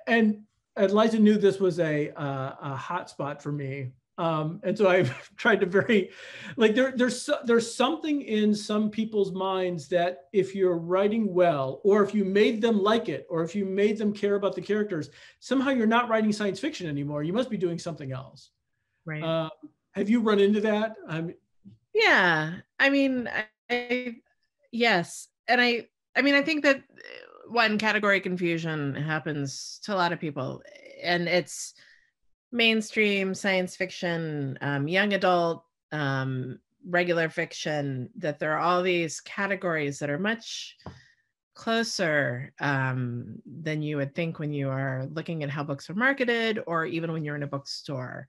And Liza knew this was a hot spot for me. And so I've tried to there's something in some people's minds that if you're writing well, or if you made them like it, or if you made them care about the characters, somehow you're not writing science fiction anymore. You must be doing something else. Right. Have you run into that? Yeah. I mean, yes. And I mean, I think that one, category confusion happens to a lot of people, and it's mainstream science fiction, young adult, regular fiction, that there are all these categories that are much closer than you would think when you are looking at how books are marketed, or even when you're in a bookstore.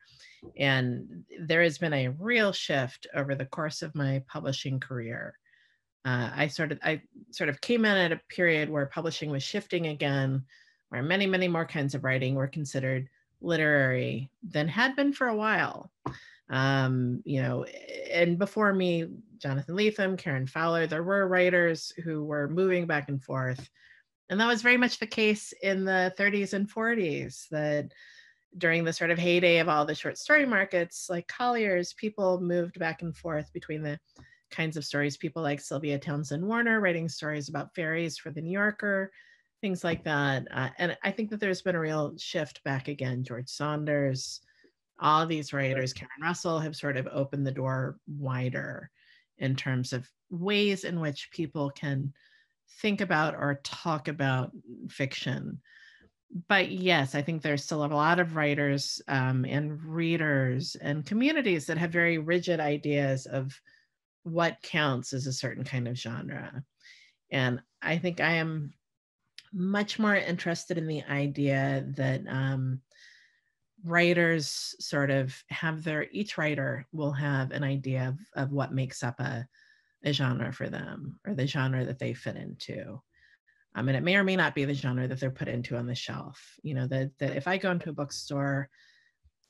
And there has been a real shift over the course of my publishing career. I sort of came in at a period where publishing was shifting again, where many, many more kinds of writing were considered literary than had been for a while. You know, and before me, Jonathan Lethem, Karen Fowler, there were writers who were moving back and forth. And that was very much the case in the 30s and 40s, that during the sort of heyday of all the short story markets, like Collier's, people moved back and forth between the kinds of stories, people like Sylvia Townsend Warner writing stories about fairies for the New Yorker, things like that. And I think that there's been a real shift back again. George Saunders, all these writers, Karen Russell, have sort of opened the door wider in terms of ways in which people can think about or talk about fiction. But yes, I think there's still a lot of writers and readers and communities that have very rigid ideas of what counts as a certain kind of genre. And I think I am much more interested in the idea that writers sort of have each writer will have an idea of what makes up a genre for them, or the genre that they fit into. And it may or may not be the genre that they're put into on the shelf. You know, that if I go into a bookstore,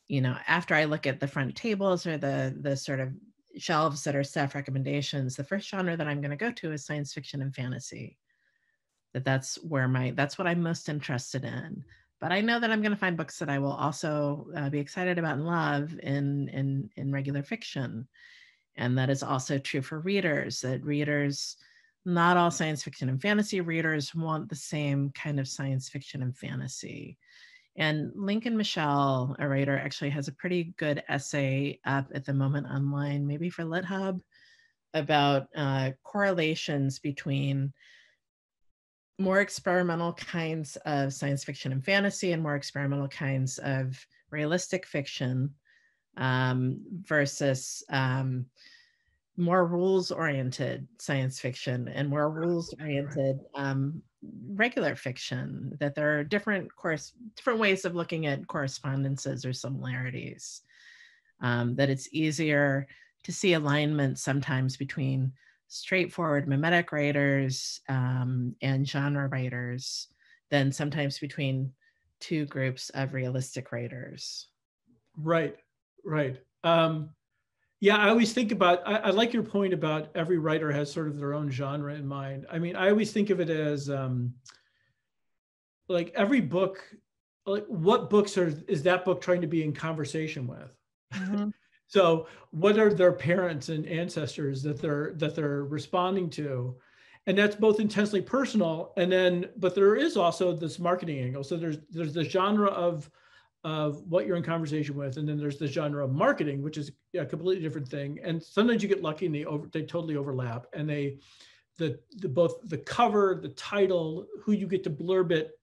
you know, after I look at the front tables or the sort of shelves that are staff recommendations, the first genre that I'm going to go to is science fiction and fantasy. That's what I'm most interested in. But I know that I'm going to find books that I will also be excited about and love in regular fiction. And that is also true for readers, that readers, not all science fiction and fantasy readers want the same kind of science fiction and fantasy. And Lincoln Michelle, a writer, actually has a pretty good essay up at the moment online, maybe for LitHub, about correlations between more experimental kinds of science fiction and fantasy and more experimental kinds of realistic fiction versus more rules-oriented science fiction and more rules-oriented regular fiction, that there are different ways of looking at correspondences or similarities, that it's easier to see alignment sometimes between straightforward mimetic writers and genre writers than sometimes between two groups of realistic writers. Right. Yeah, I always think about, I like your point about every writer has sort of their own genre in mind. I mean, I always think of it as like every book, like what books is that book trying to be in conversation with? Mm-hmm. So what are their parents and ancestors that they're responding to? And that's both intensely personal, and then, but there is also this marketing angle. So there's the genre of what you're in conversation with, and then there's the genre of marketing, which is a completely different thing. And sometimes you get lucky and they totally overlap, and both the cover, the title, who you get to blurb it,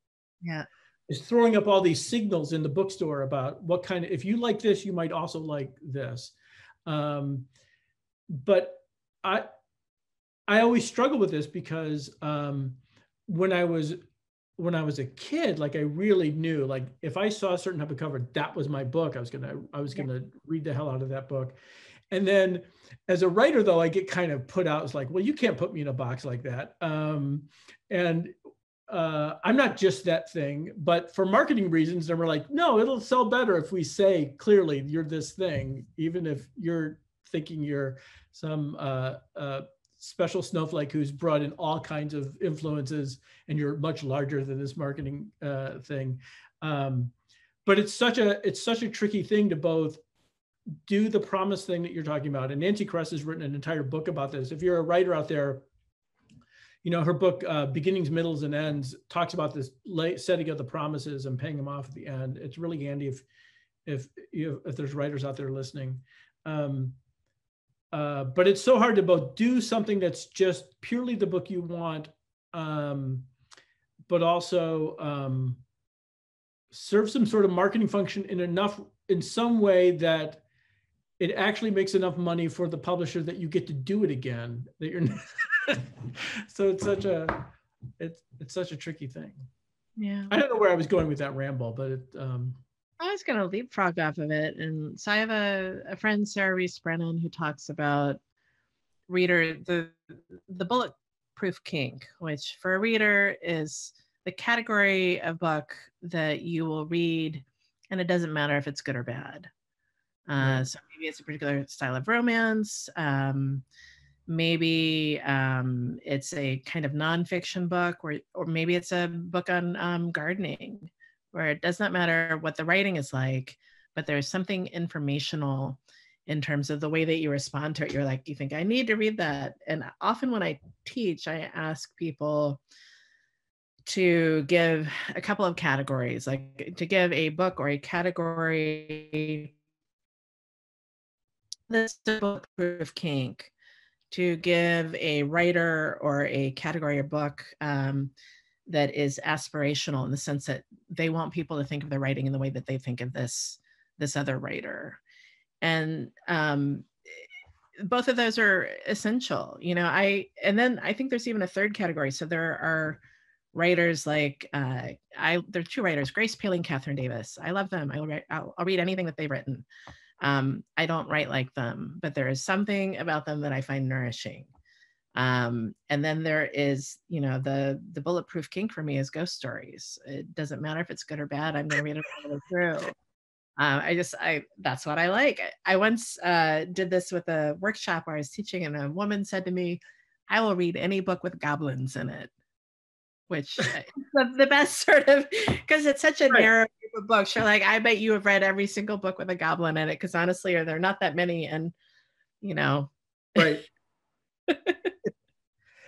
is throwing up all these signals in the bookstore about what kind of, if you like this, you might also like this. But I always struggle with this because when I was a kid, like I really knew, like if I saw a certain type of cover, that was my book. I was gonna read the hell out of that book. And then as a writer, though, I get kind of put out as like, well, you can't put me in a box like that. I'm not just that thing, but for marketing reasons, then we're like, no, it'll sell better if we say clearly you're this thing, even if you're thinking you're some special snowflake who's brought in all kinds of influences, and you're much larger than this marketing thing. But it's such a tricky thing to both do the promise thing that you're talking about. And Nancy Kress has written an entire book about this. If you're a writer out there, you know, her book, Beginnings, Middles, and Ends, talks about this setting of the promises and paying them off at the end. It's really handy if there's writers out there listening. But it's so hard to both do something that's just purely the book you want, but also serve some sort of marketing function in some way that it actually makes enough money for the publisher that you get to do it again. That you're so it's such a tricky thing. Yeah. I don't know where I was going with that ramble, but I was going to leapfrog off of it. And so I have a friend, Sarah Reese Brennan, who talks about the bulletproof kink, which for a reader is the category of book that you will read, and it doesn't matter if it's good or bad. Right. So maybe it's a particular style of romance. Maybe it's a kind of nonfiction book, or maybe it's a book on gardening, where it does not matter what the writing is like, but there's something informational in terms of the way that you respond to it. You're like, you think I need to read that. And often when I teach, I ask people to give a couple of categories, like to give a book or a category that's the bulletproof kink, to give a writer or a category or book that is aspirational in the sense that they want people to think of their writing in the way that they think of this other writer. And both of those are essential, you know. And then I think there's even a third category. So there are writers like there are two writers, Grace Paley and Catherine Davis. I love them. I'll read anything that they've written. I don't write like them, but there is something about them that I find nourishing. And then there is, you know, the bulletproof kink for me is ghost stories. It doesn't matter if it's good or bad. I'm going to read it all the way through. That's what I like. I once did this with a workshop where I was teaching, and a woman said to me, I will read any book with goblins in it, which is the best sort of, because it's such a narrow group of books. You're like, I bet you have read every single book with a goblin in it, because honestly, there are not that many. And, you know. Right.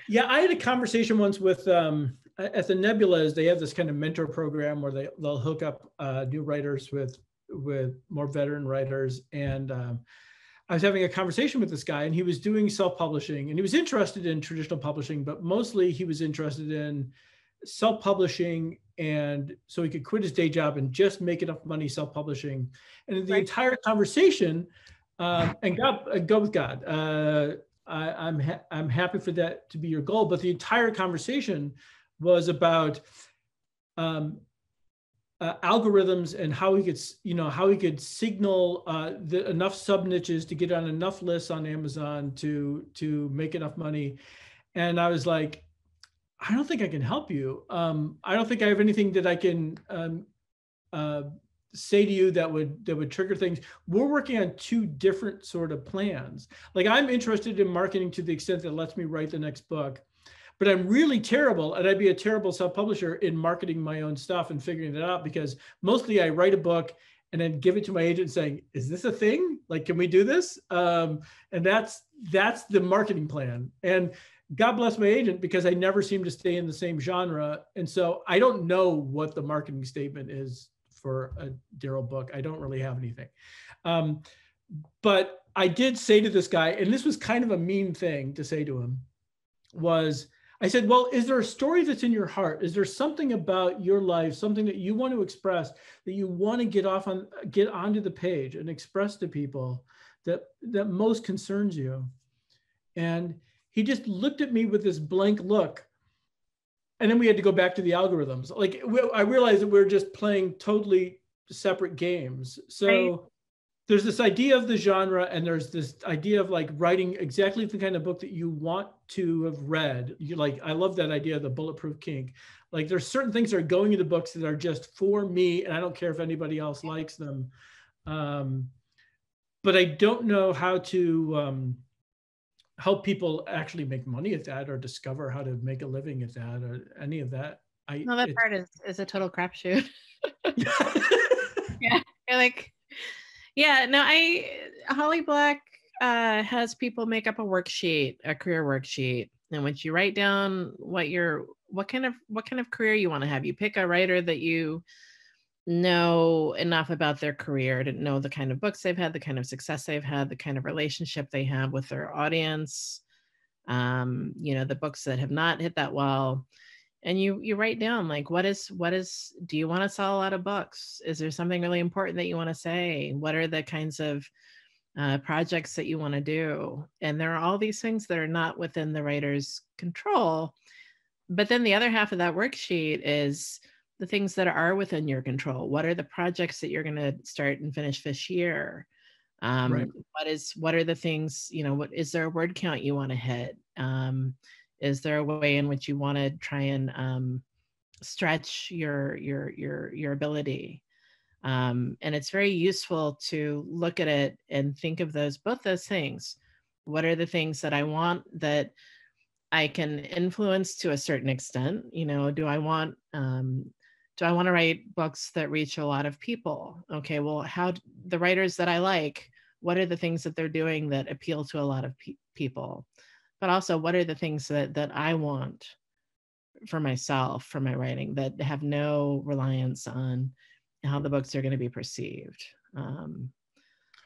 Yeah, I had a conversation once with, at the Nebulas, they have this kind of mentor program where they'll hook up new writers with more veteran writers. And I was having a conversation with this guy, and he was doing self-publishing, and he was interested in traditional publishing, but mostly he was interested in self-publishing, and so he could quit his day job and just make enough money self-publishing. And in the entire conversation, and go with God. I'm happy for that to be your goal, but the entire conversation was about algorithms and how he could signal enough sub niches to get on enough lists on Amazon to make enough money. And I was like, I don't think I can help you. I don't think I have anything that I can say to you that would trigger things. We're working on two different sort of plans. Like, I'm interested in marketing to the extent that it lets me write the next book, but I'm really terrible, and I'd be a terrible self-publisher in marketing my own stuff and figuring it out, because mostly I write a book and then give it to my agent saying, is this a thing? Like, can we do this? And that's the marketing plan. And God bless my agent, because I never seem to stay in the same genre. And so I don't know what the marketing statement is for a Daryl book. I don't really have anything. But I did say to this guy, and this was kind of a mean thing to say to him, was I said, well, is there a story that's in your heart? Is there something about your life, something that you want to express, that you want to get onto the page and express to people that most concerns you? And he just looked at me with this blank look. And then we had to go back to the algorithms. Like, I realized that we're just playing totally separate games. So there's this idea of the genre, and there's this idea of like writing exactly the kind of book that you want to have read. I love that idea of the bulletproof kink. Like, there's certain things that are going into books that are just for me, and I don't care if anybody else likes them. But I don't know how to help people actually make money at that or discover how to make a living at that or any of that. No, that part is a total crapshoot. Yeah, you're like, yeah, no, Holly Black has people make up a worksheet, a career worksheet, in which you write down what kind of career you want to have. You pick a writer that you know enough about their career to know the kind of books they've had, the kind of success they've had, the kind of relationship they have with their audience, the books that have not hit that well. And you write down, like, do you want to sell a lot of books? Is there something really important that you want to say? What are the kinds of projects that you want to do? And there are all these things that are not within the writer's control. But then the other half of that worksheet is the things that are within your control. What are the projects that you're going to start and finish this year? Right. What are the things, what is there a word count you want to hit? Is there a way in which you want to try and stretch your ability? And it's very useful to look at it and think of both those things. What are the things that I want that I can influence to a certain extent? Do I want to write books that reach a lot of people? Okay, well, how the writers that I like, what are the things that they're doing that appeal to a lot of people? But also, what are the things that I want for myself, for my writing, that have no reliance on how the books are going to be perceived?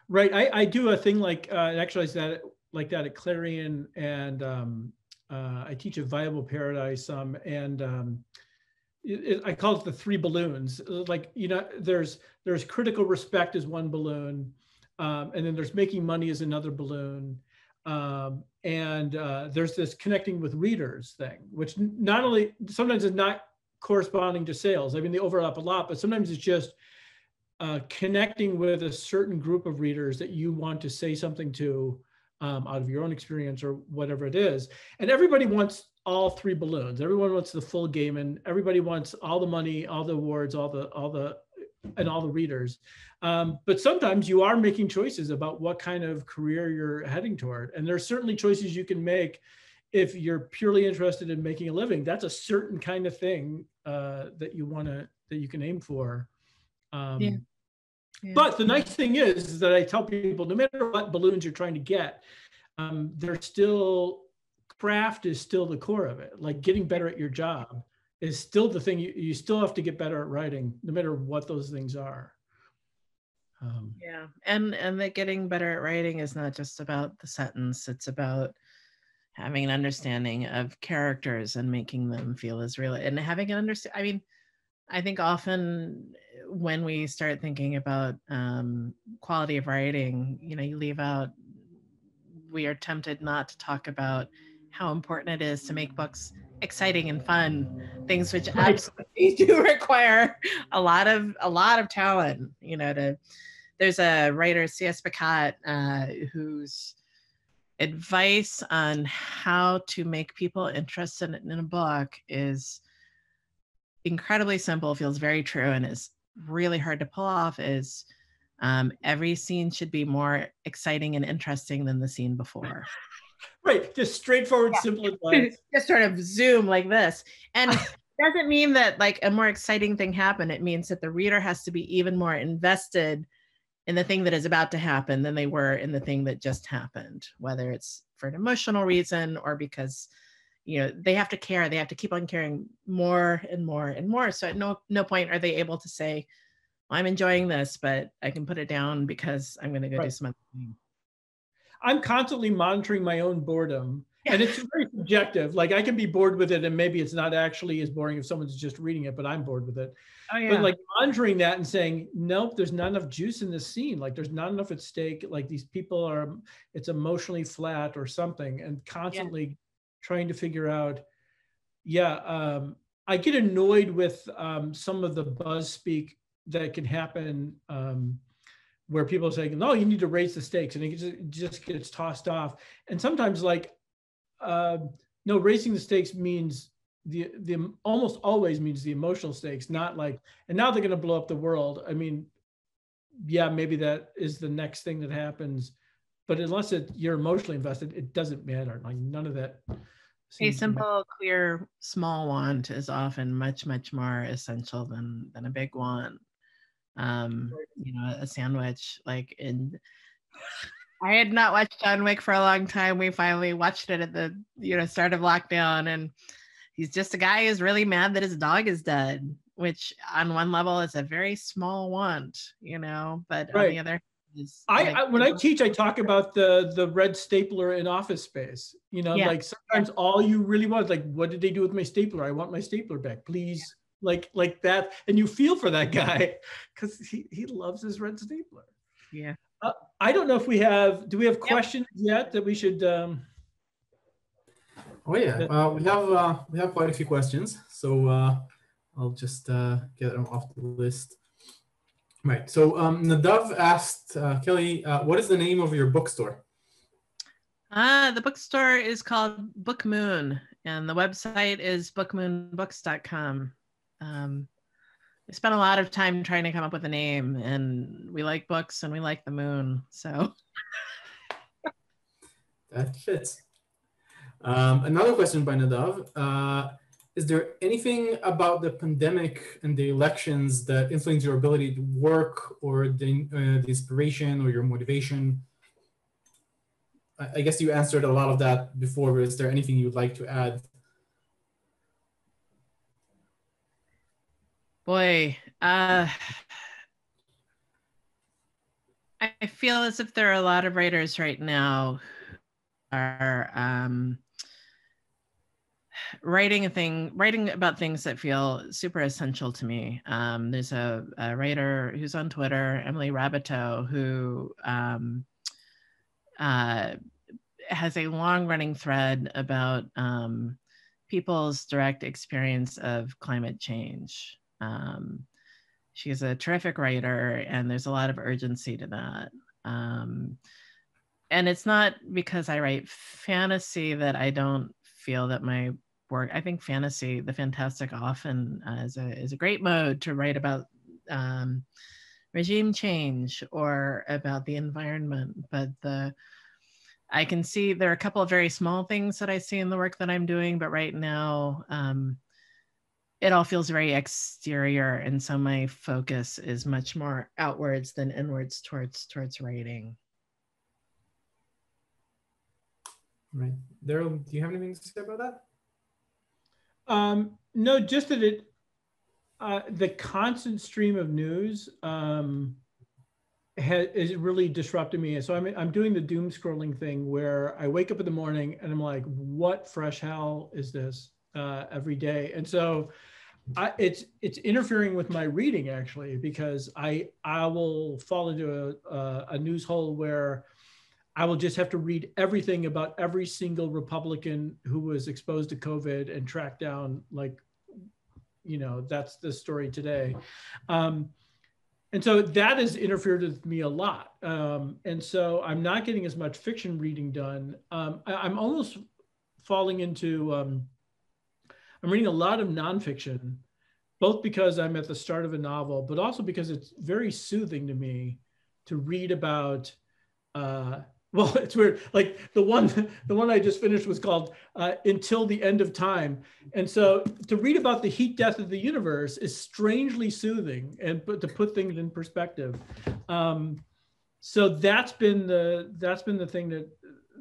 Right. I do a thing like actually like that at Clarion, and I teach a Viable Paradise, and I call it the 3 balloons. Like, there's critical respect as one balloon, and then there's making money as another balloon. And there's this connecting with readers thing, which not only sometimes is not corresponding to sales. I mean, they overlap a lot, but sometimes it's just connecting with a certain group of readers that you want to say something to out of your own experience or whatever it is. And everybody wants all 3 balloons. Everyone wants the full game, and everybody wants all the money, all the awards, all the readers. But sometimes you are making choices about what kind of career you're heading toward. And there's certainly choices you can make if you're purely interested in making a living. That's a certain kind of thing that you can aim for. Yeah. But the nice thing is that I tell people, no matter what balloons you're trying to get, craft is still the core of it. Like, getting better at your job is still the thing. You still have to get better at writing, no matter what those things are. Yeah, and that getting better at writing is not just about the sentence. It's about having an understanding of characters and making them feel as real, and having an understanding. I mean, I think often when we start thinking about quality of writing, you leave out, we are tempted not to talk about how important it is to make books exciting and fun, things which absolutely do require a lot of talent. There's a writer, C.S. Pacat, whose advice on how to make people interested in a book is incredibly simple, feels very true, and is really hard to pull off. Is every scene should be more exciting and interesting than the scene before. Right, just straightforward, simple advice. Just sort of zoom like this. And it doesn't mean that like a more exciting thing happened. It means that the reader has to be even more invested in the thing that is about to happen than they were in the thing that just happened, whether it's for an emotional reason or because they have to care. They have to keep on caring more and more and more. So at no point are they able to say, well, I'm enjoying this, but I can put it down because I'm going to go do some other thing. I'm constantly monitoring my own boredom, and it's very subjective. Like, I can be bored with it, and maybe it's not actually as boring if someone's just reading it, but I'm bored with it. Oh, yeah. But like monitoring that and saying, nope, there's not enough juice in this scene. Like, there's not enough at stake. Like, these people it's emotionally flat or something, and constantly trying to figure out. I get annoyed with some of the buzz speak that can happen. Where people are saying, no, you need to raise the stakes, and it just gets tossed off. And sometimes no, raising the stakes means the almost always means the emotional stakes, not like, and now they're going to blow up the world. I mean, yeah, maybe that is the next thing that happens. but unless you're emotionally invested, it doesn't matter. Like none of that. A simple, clear, small want is often much, much more essential than a big one. A sandwich, like I had not watched John Wick for a long time. We finally watched it at the start of lockdown, and he's just a guy who's really mad that his dog is dead, which on one level is a very small want, but right. On the other is when I teach, I talk about the red stapler in Office Space. Like sometimes all you really want is like, what did they do with my stapler? I want my stapler back, please. Like that, and you feel for that guy because he loves his red stapler. Yeah. I don't know if do we have questions yet that we should? Oh yeah, we have quite a few questions, so I'll just get them off the list. Right. So Nadav asked Kelly, what is the name of your bookstore? The bookstore is called Book Moon, and the website is bookmoonbooks.com. I spent a lot of time trying to come up with a name, and we like books and we like the moon, so. That fits. Another question by Nadav. Is there anything about the pandemic and the elections that influence your ability to work or the inspiration or your motivation? I guess you answered a lot of that before, but is there anything you'd like to add? Boy, I feel as if there are a lot of writers right now who are writing about things that feel super essential to me. There's a writer who's on Twitter, Emily Rabateau, who has a long-running thread about people's direct experience of climate change. She's a terrific writer, and there's a lot of urgency to that. And it's not because I write fantasy that I don't feel that my work, I think fantasy, the fantastic often is a great mode to write about regime change or about the environment. But I can see there are a couple of very small things that I see in the work that I'm doing, but right now it all feels very exterior. And so my focus is much more outwards than inwards towards writing. Right. Daryl, do you have anything to say about that? No, just that the constant stream of news is really disrupting me. So I'm doing the doom scrolling thing where I wake up in the morning and I'm like, what fresh hell is this every day? And so it's interfering with my reading actually, because I will fall into a news hole where I will just have to read everything about every single Republican who was exposed to COVID and track down, like, that's the story today. And so that has interfered with me a lot. And so I'm not getting as much fiction reading done. I'm almost falling into, I'm reading a lot of nonfiction, both because I'm at the start of a novel, but also because it's very soothing to me to read about, well, it's weird. Like the one I just finished was called Until the End of Time. And so to read about the heat death of the universe is strangely soothing, and to put things in perspective. So that's been the thing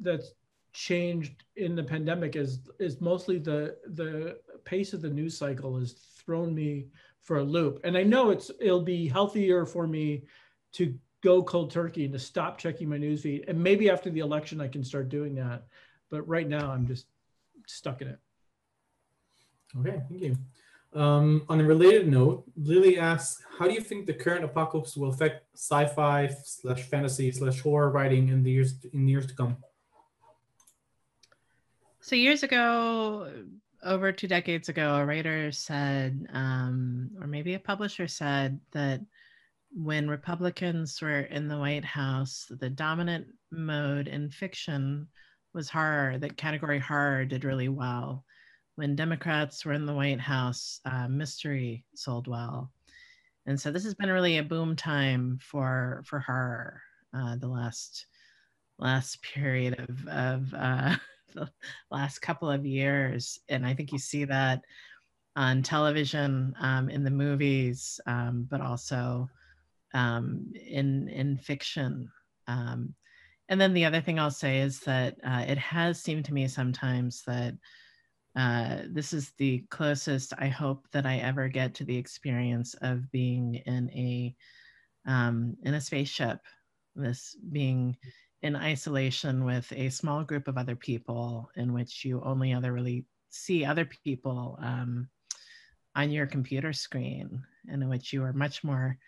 that's changed in the pandemic is mostly the pace of the news cycle has thrown me for a loop. And I know it'll be healthier for me to go cold turkey and to stop checking my newsfeed. And maybe after the election, I can start doing that. But right now, I'm just stuck in it. Okay, thank you. On a related note, Lily asks, how do you think the current apocalypse will affect sci-fi / fantasy / horror writing in the years to come? So years ago, over 2 decades ago, a writer said, or maybe a publisher said, that when Republicans were in the White House, the dominant mode in fiction was horror, that category horror did really well. When Democrats were in the White House, mystery sold well. And so this has been really a boom time for horror the last last period of the last couple of years. And I think you see that on television, in the movies, but also in fiction. And then the other thing I'll say is that it has seemed to me sometimes that this is the closest I hope that I ever get to the experience of being in a spaceship, this being in isolation with a small group of other people in which you only ever really see other people on your computer screen, and in which you are much more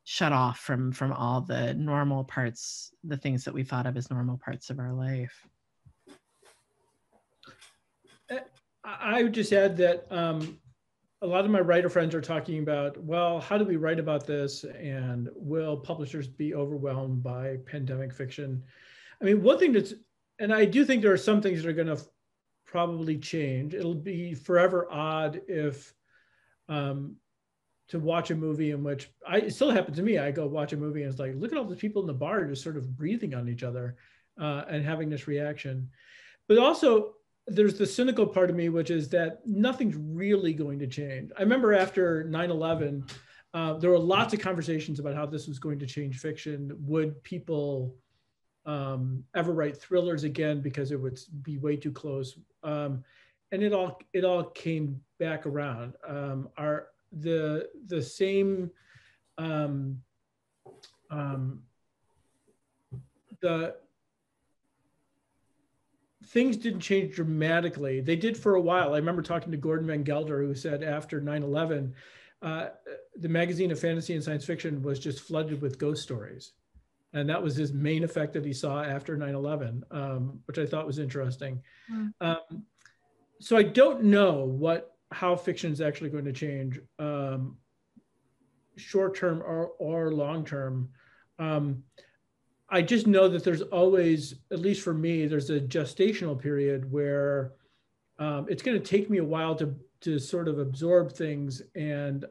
shut off from all the normal parts, the things that we thought of as normal parts of our life. I would just add that a lot of my writer friends are talking about, well, how do we write about this? And will publishers be overwhelmed by pandemic fiction? I mean, one thing that's, and I do think there are some things that are going to probably change. It'll be forever odd if to watch a movie in which, it still happens to me, I go watch a movie and it's like, look at all the people in the bar just sort of breathing on each other and having this reaction. But also, there's the cynical part of me, which is that nothing's really going to change. I remember after 9/11, there were lots of conversations about how this was going to change fiction. Would people ever write thrillers again because it would be way too close? And it all came back around. The same things didn't change dramatically. They did for a while. I remember talking to Gordon Van Gelder, who said after 9/11, the magazine of fantasy and science fiction was just flooded with ghost stories. And that was his main effect that he saw after 9/11, which I thought was interesting. So I don't know how fiction is actually going to change, short-term or long-term. I just know that there's always, at least for me, there's a gestational period where it's going to take me a while to sort of absorb things and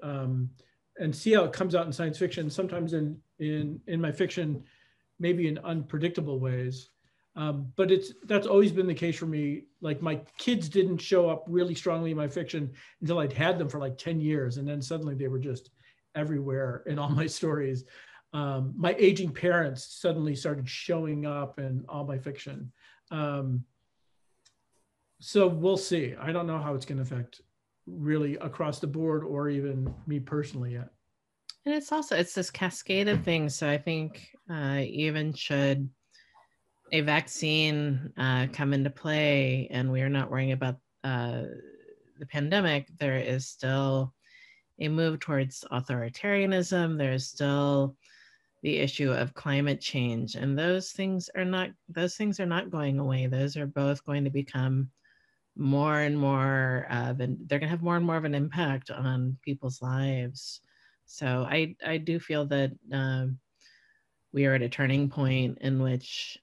see how it comes out in science fiction. Sometimes in my fiction, maybe in unpredictable ways. But that's always been the case for me. Like, my kids didn't show up really strongly in my fiction until I'd had them for like 10 years. And then suddenly they were just everywhere in all my stories. My aging parents suddenly started showing up in all my fiction. So we'll see. I don't know how it's going to affect really across the board or even me personally yet. And it's this cascade of things. So I think even should a vaccine come into play and we are not worrying about the pandemic, there is still a move towards authoritarianism. There's still the issue of climate change, and those things are not going away. Those are both going to become more and more they're going to have more and more of an impact on people's lives. So I do feel that we are at a turning point in which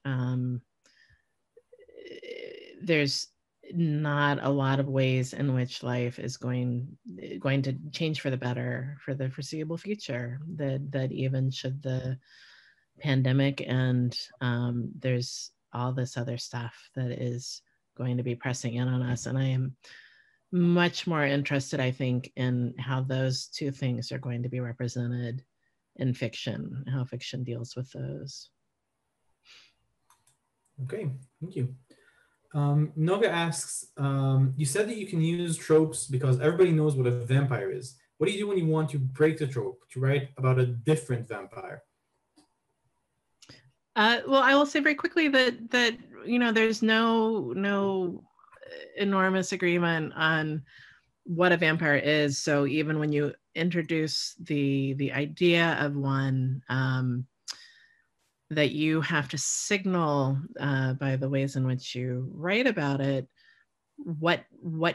there's not a lot of ways in which life is going to change for the better for the foreseeable future, that even should the pandemic end, there's all this other stuff that is going to be pressing in on us. And I am much more interested, I think, in how those two things are going to be represented in fiction, how fiction deals with those. Okay, thank you. Noga asks, you said that you can use tropes because everybody knows what a vampire is. What do you do when you want to break the trope, to write about a different vampire? Well, I will say very quickly that you know, there's no enormous agreement on what a vampire is. So even when you introduce the idea of one, that you have to signal by the ways in which you write about it, what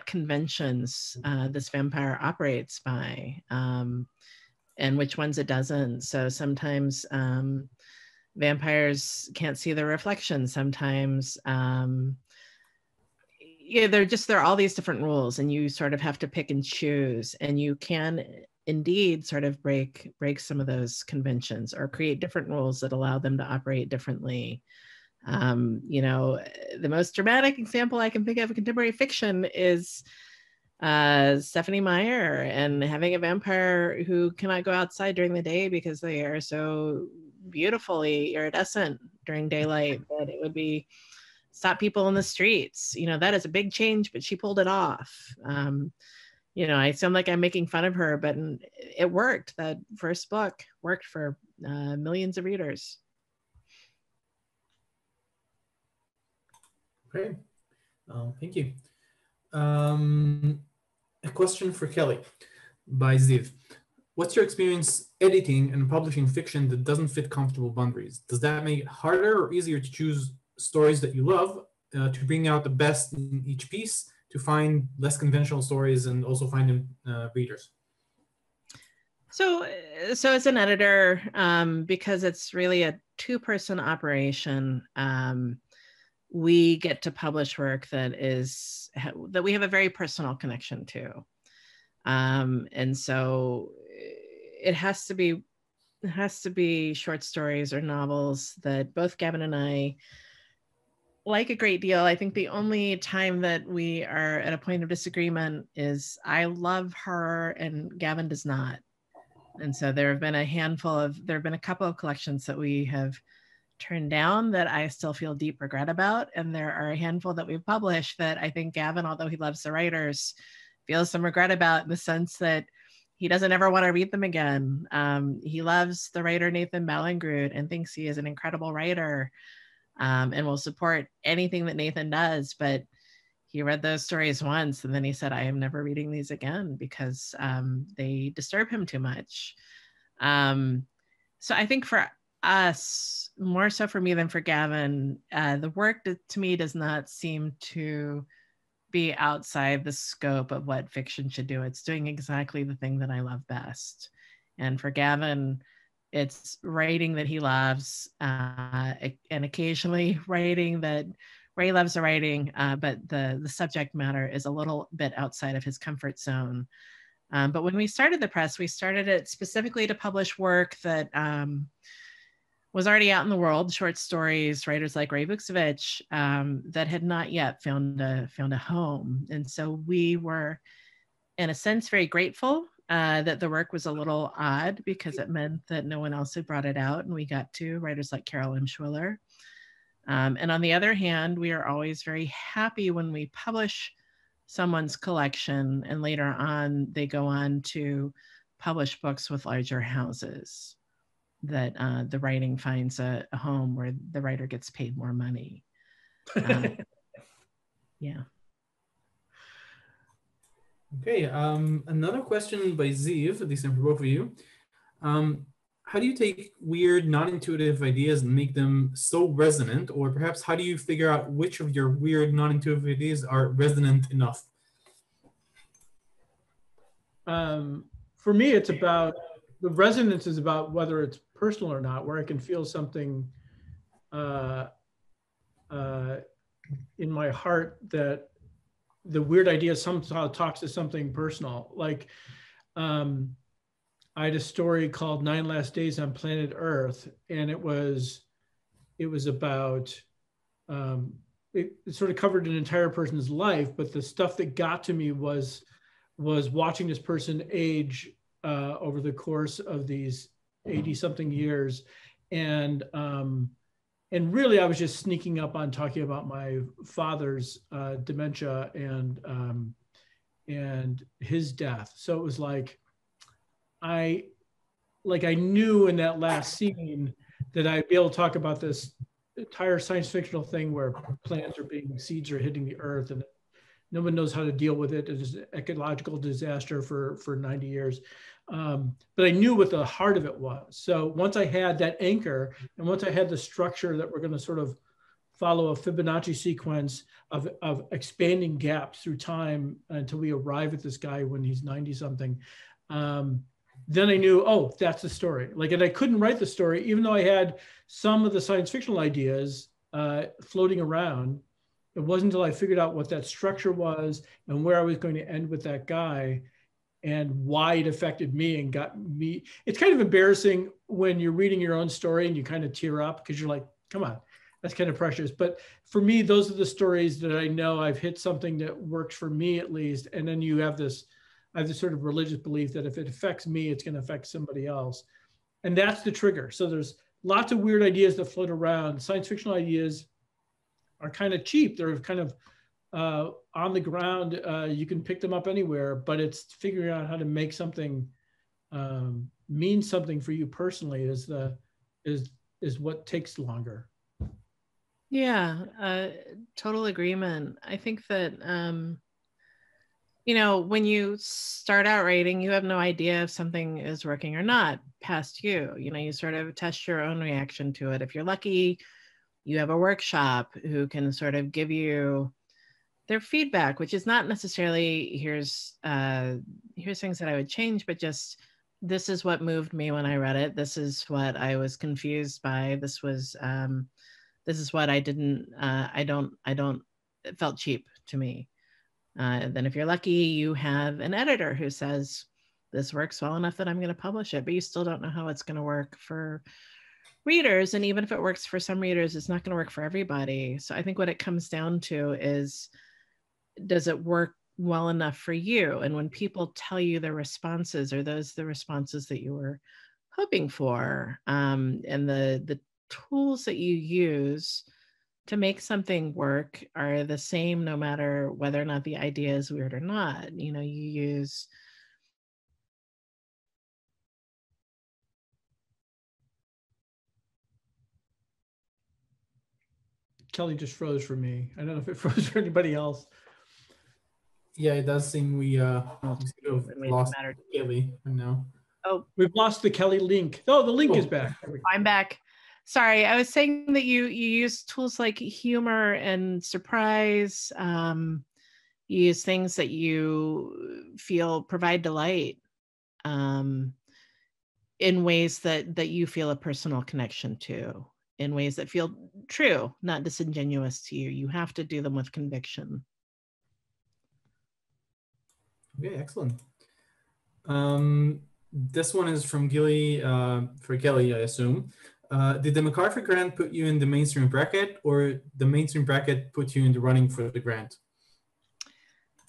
conventions this vampire operates by, and which ones it doesn't. So sometimes vampires can't see their reflection. Sometimes there are all these different rules, and you sort of have to pick and choose, and you can indeed sort of break some of those conventions or create different rules that allow them to operate differently. You know, the most dramatic example I can think of in contemporary fiction is Stephanie Meyer and having a vampire who cannot go outside during the day because they are so beautifully iridescent during daylight that it would be stop people in the streets. You know, that is a big change, but she pulled it off. You know, I sound like I'm making fun of her, but it worked. That first book worked for millions of readers. Great. Thank you. A question for Kelly by Ziv. What's your experience editing and publishing fiction that doesn't fit comfortable boundaries? Does that make it harder or easier to choose stories that you love, to bring out the best in each piece, to find less conventional stories and also find readers? So as an editor, because it's really a two-person operation, we get to publish work that we have a very personal connection to. And so it has to be short stories or novels that both Gavin and I like a great deal. I think the only time that we are at a point of disagreement is I love horror and Gavin does not. And so there have been a couple of collections that we have turned down that I still feel deep regret about. And there are a handful that we've published that I think Gavin, although he loves the writers, feels some regret about, in the sense that he doesn't ever want to read them again. He loves the writer Nathan Ballingrud and thinks he is an incredible writer, and will support anything that Nathan does. But he read those stories once and then he said, I am never reading these again because they disturb him too much. So I think for us, more so for me than for Gavin, the work to me does not seem to be outside the scope of what fiction should do. It's doing exactly the thing that I love best. And for Gavin, it's writing that he loves, and occasionally writing that Ray loves the writing, but the subject matter is a little bit outside of his comfort zone. But when we started the press, we started it specifically to publish work that was already out in the world, short stories, writers like Ray Vuksevich, that had not yet found a home. And so we were, in a sense, very grateful that the work was a little odd because it meant that no one else had brought it out. And we got to writers like Carol M. Schwiller. And on the other hand, we are always very happy when we publish someone's collection and later on they go on to publish books with larger houses, that the writing finds a home where the writer gets paid more money. Yeah. Okay, another question by Ziv, this is for both of you. How do you take weird, non-intuitive ideas and make them so resonant? Or perhaps how do you figure out which of your weird, non-intuitive ideas are resonant enough? For me, it's about, the resonance is about whether it's personal or not, where I can feel something in my heart that the weird idea somehow talks to something personal. Like, I had a story called 9 Last Days on Planet Earth, and it was about, it sort of covered an entire person's life, but the stuff that got to me was watching this person age over the course of these 80-something years. And really I was just sneaking up on talking about my father's dementia and his death. So it was like, I knew in that last scene that I'd be able to talk about this entire science fictional thing where seeds are hitting the earth and no one knows how to deal with it. It's an ecological disaster for 90 years. But I knew what the heart of it was. So once I had that anchor and once I had the structure that we're going to sort of follow a Fibonacci sequence of expanding gaps through time until we arrive at this guy when he's 90 something, then I knew, oh, that's the story. Like, and I couldn't write the story, even though I had some of the science fictional ideas floating around. It wasn't until I figured out what that structure was and where I was going to end with that guy and why it affected me and got me. It's kind of embarrassing when you're reading your own story and you kind of tear up because you're like, come on, that's kind of precious. But for me, those are the stories that I know I've hit something that works for me at least. And then you have this, I have this sort of religious belief that if it affects me, it's going to affect somebody else. And that's the trigger. So there's lots of weird ideas that float around. Science fictional ideas are kind of cheap. They're kind of on the ground. You can pick them up anywhere, but it's figuring out how to make something mean something for you personally is what takes longer. Yeah, total agreement. I think that, you know, when you start out writing, you have no idea if something is working or not past you. You know, you sort of test your own reaction to it. If you're lucky, you have a workshop who can sort of give you their feedback, which is not necessarily here's things that I would change, but just this is what moved me when I read it. This is what I was confused by. This is what I didn't. It felt cheap to me. Then if you're lucky, you have an editor who says, this works well enough that I'm going to publish it, but you still don't know how it's going to work for readers. And even if it works for some readers, it's not going to work for everybody. So I think what it comes down to is, does it work well enough for you? And when people tell you their responses, are those the responses that you were hoping for? And the tools that you use to make something work are the same no matter whether or not the idea is weird or not. You know, you use Kelly just froze for me. I don't know if it froze for anybody else. Yeah, it does seem we sort of lost Kelly now. Oh, we've lost the Kelly link. Oh, the link is back. I'm back. Sorry, I was saying that you use tools like humor and surprise. You use things that you feel provide delight in ways that you feel a personal connection to, in ways that feel true, not disingenuous to you. You have to do them with conviction. Okay, excellent. This one is from Gilly, for Kelly, I assume. Did the MacArthur grant put you in the mainstream bracket, or the mainstream bracket put you in the running for the grant?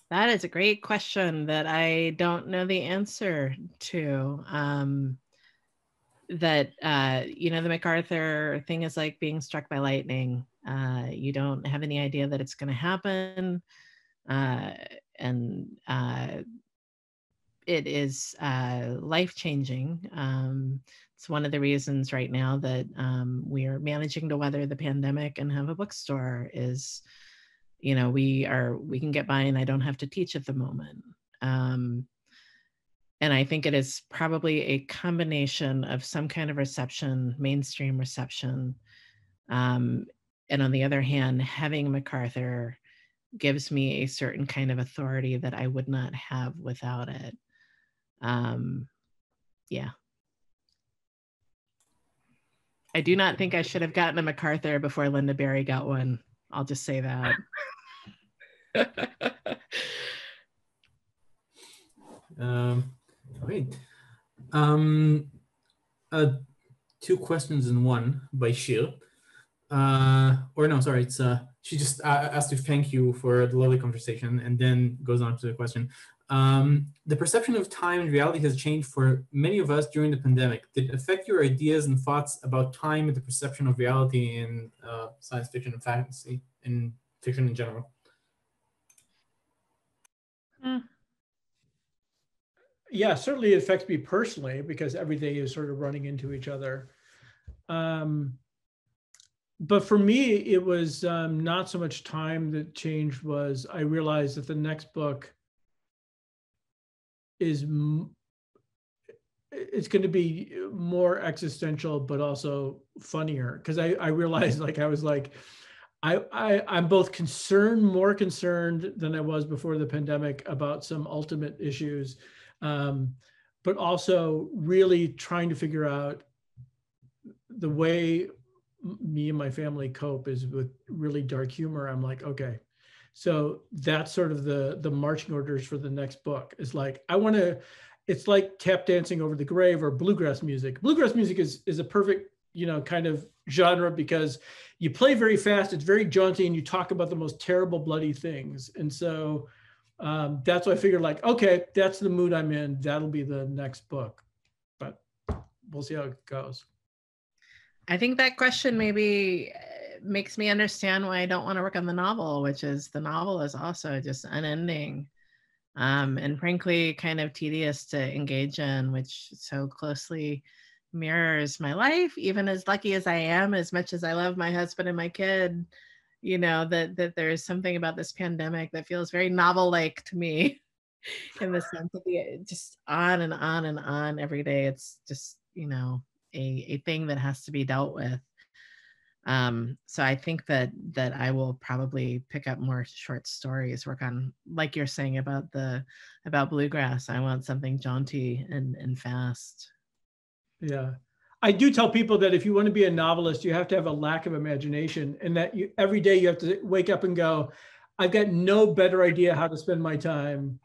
That is a great question that I don't know the answer to. You know, the MacArthur thing is like being struck by lightning. You don't have any idea that it's going to happen. It is life-changing. It's one of the reasons right now that we are managing to weather the pandemic and have a bookstore is, you know, we can get by and I don't have to teach at the moment. And I think it is probably a combination of some kind of reception, mainstream reception. And on the other hand, having MacArthur gives me a certain kind of authority that I would not have without it. Yeah. I do not think I should have gotten a MacArthur before Linda Berry got one. I'll just say that. Great. Two questions in one by Shir. Or no, sorry, it's she just asked to thank you for the lovely conversation and then goes on to the question. The perception of time and reality has changed for many of us during the pandemic. Did it affect your ideas and thoughts about time and the perception of reality in science fiction and fantasy and fiction in general? Yeah, certainly it affects me personally because every day is sort of running into each other. But for me, it was not so much time that changed, was I realized that the next book it's going to be more existential, but also funnier. Because I realized, like, I was like, I'm both more concerned than I was before the pandemic about some ultimate issues, but also really trying to figure out the way me and my family cope is with really dark humor. I'm like, okay, so that's sort of the marching orders for the next book. Is like, it's like tap dancing over the grave or bluegrass music. Bluegrass music is a perfect, you know, kind of genre because you play very fast, it's very jaunty, and you talk about the most terrible, bloody things. And so that's why I figured like, okay, that's the mood I'm in. That'll be the next book, but we'll see how it goes. I think that question maybe makes me understand why I don't want to work on the novel, which is the novel is also just unending. And frankly, kind of tedious to engage in, which so closely mirrors my life, even as lucky as I am, as much as I love my husband and my kid, you know, that there is something about this pandemic that feels very novel-like to me in the sense of just on and on and on every day. It's just, you know, a thing that has to be dealt with. So I think that I will probably pick up more short stories, work on, like you're saying about bluegrass. I want something jaunty and fast. Yeah. I do tell people that if you want to be a novelist, you have to have a lack of imagination, and that every day you have to wake up and go, I've got no better idea how to spend my time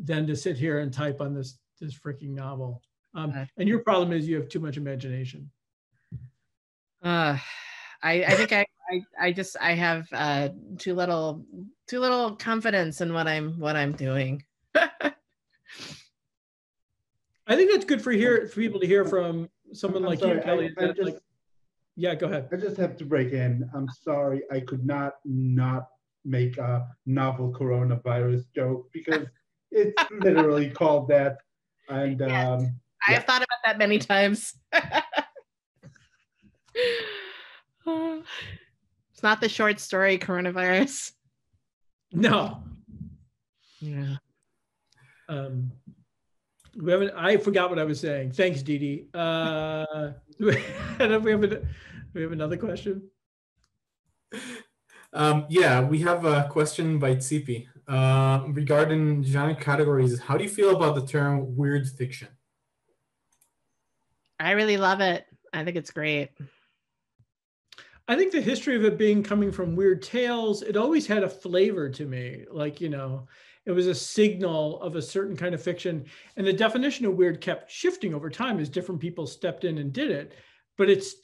than to sit here and type on this freaking novel. And your problem is you have too much imagination. I think I have too little confidence in what I'm doing. I think that's good for people to hear from someone like you, Kelly. Yeah, go ahead. I just have to break in. I'm sorry, I could not make a novel coronavirus joke because it's literally called that. And yes. I have thought about that many times. It's not the short story coronavirus. No. Yeah. I forgot what I was saying. Thanks, Dee Dee. Do we have another question? Yeah, we have a question by Tsipi regarding genre categories. How do you feel about the term weird fiction? I really love it. I think it's great. I think the history of it coming from weird tales, it always had a flavor to me. Like, you know, it was a signal of a certain kind of fiction. And the definition of weird kept shifting over time as different people stepped in and did it. But it's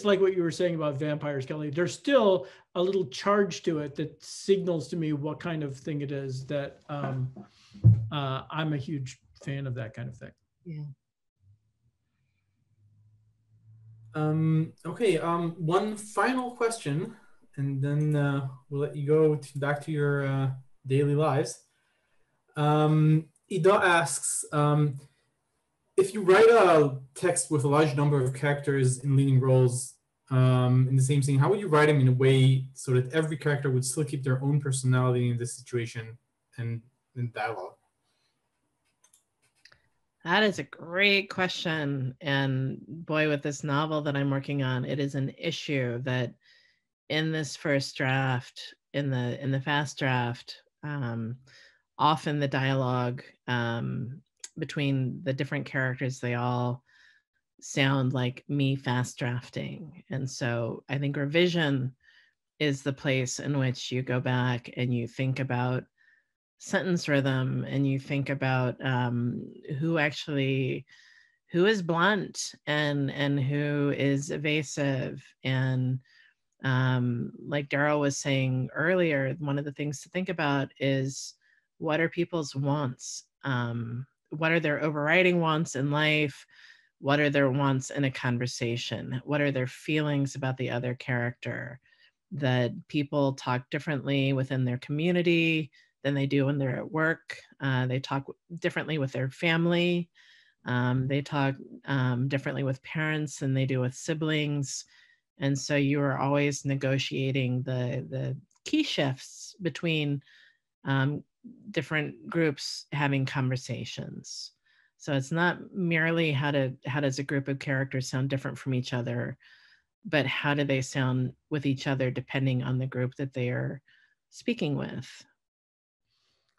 like what you were saying about vampires, Kelly. There's still a little charge to it that signals to me what kind of thing it is that I'm a huge fan of that kind of thing. Yeah. Okay, one final question, and then we'll let you go back to your daily lives. Ida asks, if you write a text with a large number of characters in leading roles in the same scene, how would you write them in a way so that every character would still keep their own personality in this situation and in dialogue? That is a great question. And boy, with this novel that I'm working on, it is an issue that in this first draft, in the fast draft, often the dialogue between the different characters, they all sound like me fast drafting. And so I think revision is the place in which you go back and you think about sentence rhythm, and you think about who is blunt and who is evasive. And like Daryl was saying earlier, one of the things to think about is, what are people's wants? What are their overriding wants in life? What are their wants in a conversation? What are their feelings about the other character? That people talk differently within their community than they do when they're at work. They talk differently with their family. They talk differently with parents than they do with siblings. And so you are always negotiating the key shifts between different groups having conversations. So it's not merely how does a group of characters sound different from each other, but how do they sound with each other depending on the group that they are speaking with.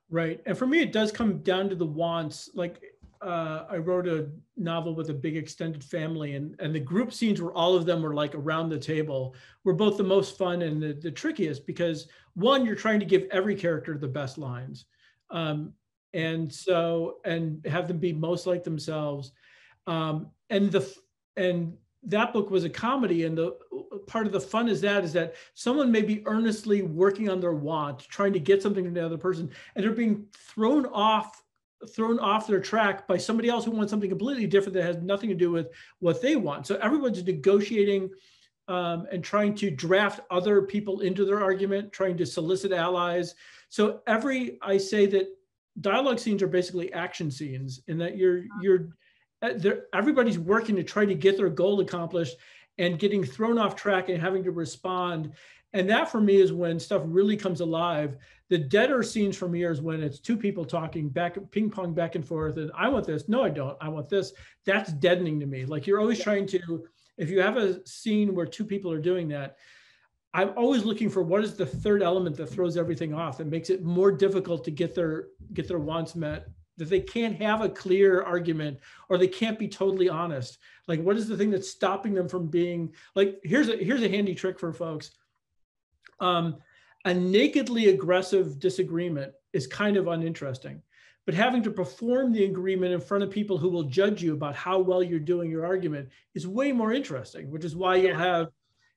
Right. And for me, it does come down to the wants. Like I wrote a novel with a big extended family, and the group scenes where all of them were like around the table were both the most fun and the trickiest, because one, you're trying to give every character the best lines. And have them be most like themselves. And that book was a comedy, and the part of the fun is that someone may be earnestly working on their want, trying to get something from the other person, and they're being thrown off their track by somebody else who wants something completely different that has nothing to do with what they want. So everyone's negotiating and trying to draft other people into their argument, trying to solicit allies. So I say that dialogue scenes are basically action scenes, in that everybody's working to try to get their goal accomplished and getting thrown off track and having to respond. And that for me is when stuff really comes alive. The deader scenes for me is when it's two people talking back, ping pong back and forth. And I want this. No, I don't. I want this. That's deadening to me. Like, you're always trying to, if you have a scene where two people are doing that, I'm always looking for what is the third element that throws everything off and makes it more difficult to get their wants met, that they can't have a clear argument, or they can't be totally honest. Like, what is the thing that's stopping them from being like, here's a handy trick for folks. A nakedly aggressive disagreement is kind of uninteresting, but having to perform the agreement in front of people who will judge you about how well you're doing your argument is way more interesting, which is why you'll have,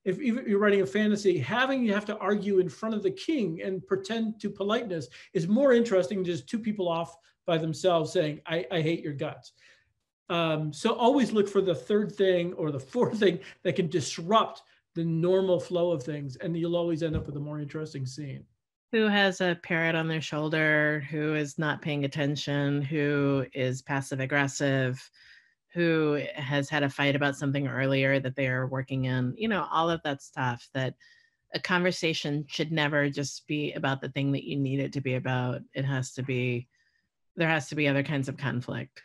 if you're writing a fantasy, you have to argue in front of the king and pretend to politeness is more interesting than just two people off by themselves saying, I hate your guts. So always look for the third thing or the fourth thing that can disrupt the normal flow of things, and you'll always end up with a more interesting scene. Who has a parrot on their shoulder, who is not paying attention, who is passive aggressive, who has had a fight about something earlier that they are working in, all of that stuff. That a conversation should never just be about the thing that you need it to be about. There has to be other kinds of conflict.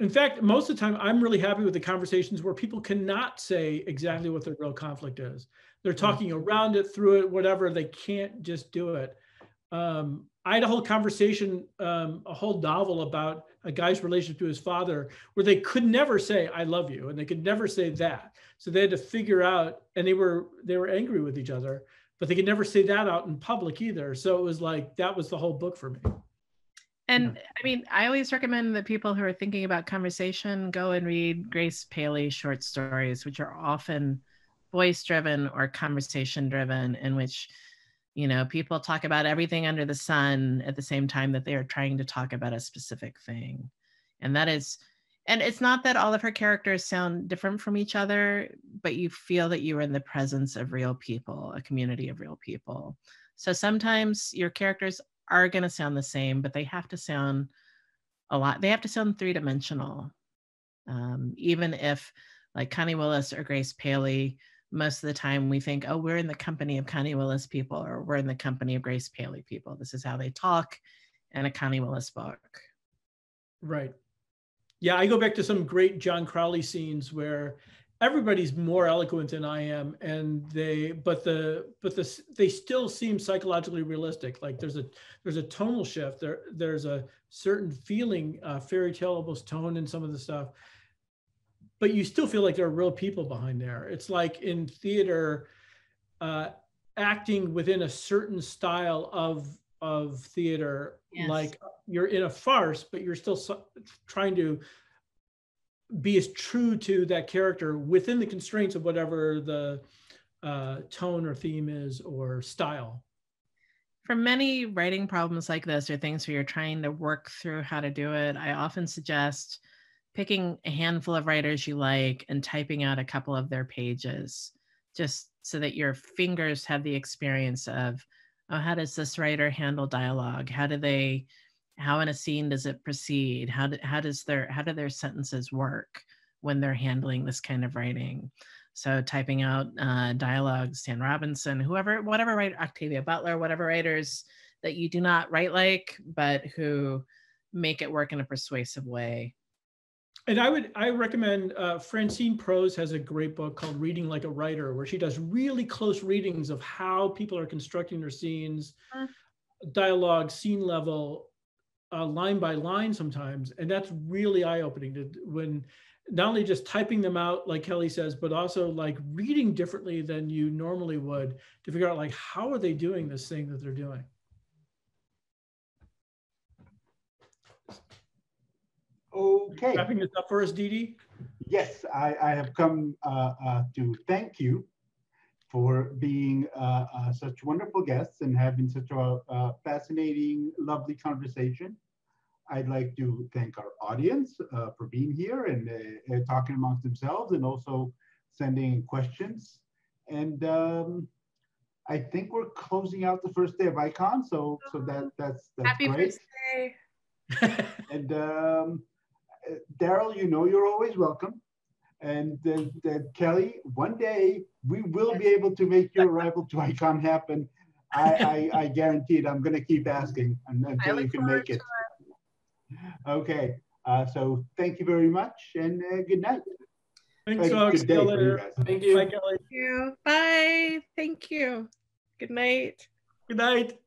In fact, most of the time, I'm really happy with the conversations where people cannot say exactly what their real conflict is. They're talking around it, through it, whatever. They can't just do it. I had a whole conversation, a whole novel about a guy's relationship to his father, where they could never say, I love you. And they could never say that. So they had to figure out, and they were angry with each other, but they could never say that out in public either. So it was like, that was the whole book for me. And I mean, I always recommend that people who are thinking about conversation go and read Grace Paley's short stories, which are often voice-driven or conversation-driven, in which, people talk about everything under the sun at the same time that they are trying to talk about a specific thing. And it's not that all of her characters sound different from each other, but you feel that you are in the presence of real people, a community of real people. So sometimes your characters are going to sound the same, but they have to sound three-dimensional. Even if, like Connie Willis or Grace Paley, most of the time we think, oh, we're in the company of Connie Willis people, or we're in the company of Grace Paley people. This is how they talk in a Connie Willis book. Right. Yeah, I go back to some great John Crowley scenes where everybody's more eloquent than I am, and they still seem psychologically realistic. Like there's a tonal shift. There's a certain feeling, fairy tale almost tone in some of the stuff, but you still feel like there are real people behind there. It's like in theater, acting within a certain style of theater. Yes. Like you're in a farce, but you're still trying to be as true to that character within the constraints of whatever the tone or theme is or style. For many writing problems like this, or things where you're trying to work through how to do it, I often suggest picking a handful of writers you like and typing out a couple of their pages, just so that your fingers have the experience of, oh, how does this writer handle dialogue? How in a scene does it proceed? How do their sentences work when they're handling this kind of writing? So typing out dialogue, Stan Robinson, whatever writer, Octavia Butler, whatever writers that you do not write like, but who make it work in a persuasive way. And I recommend Francine Prose has a great book called Reading Like a Writer, where she does really close readings of how people are constructing their scenes, dialogue, scene level, line by line sometimes. And that's really eye-opening when not only just typing them out, like Kelly says, but also like reading differently than you normally would to figure out like, how are they doing this thing that they're doing? Okay. Wrapping this up for us, Didi? Yes, I have come to thank you for being such wonderful guests and having such a fascinating, lovely conversation. I'd like to thank our audience for being here and talking amongst themselves, and also sending questions. And I think we're closing out the first day of Icon, so that's Happy great. first day. And Daryl, you know you're always welcome. And Kelly, one day we will be able to make your arrival to Icon happen. I guarantee it. I'm going to keep asking until you can make it. Okay. So thank you very much, and good night. Thanks, folks. Good day for you guys. Thank you. Bye, Kelly. Thank you. Bye. Thank you. Good night. Good night.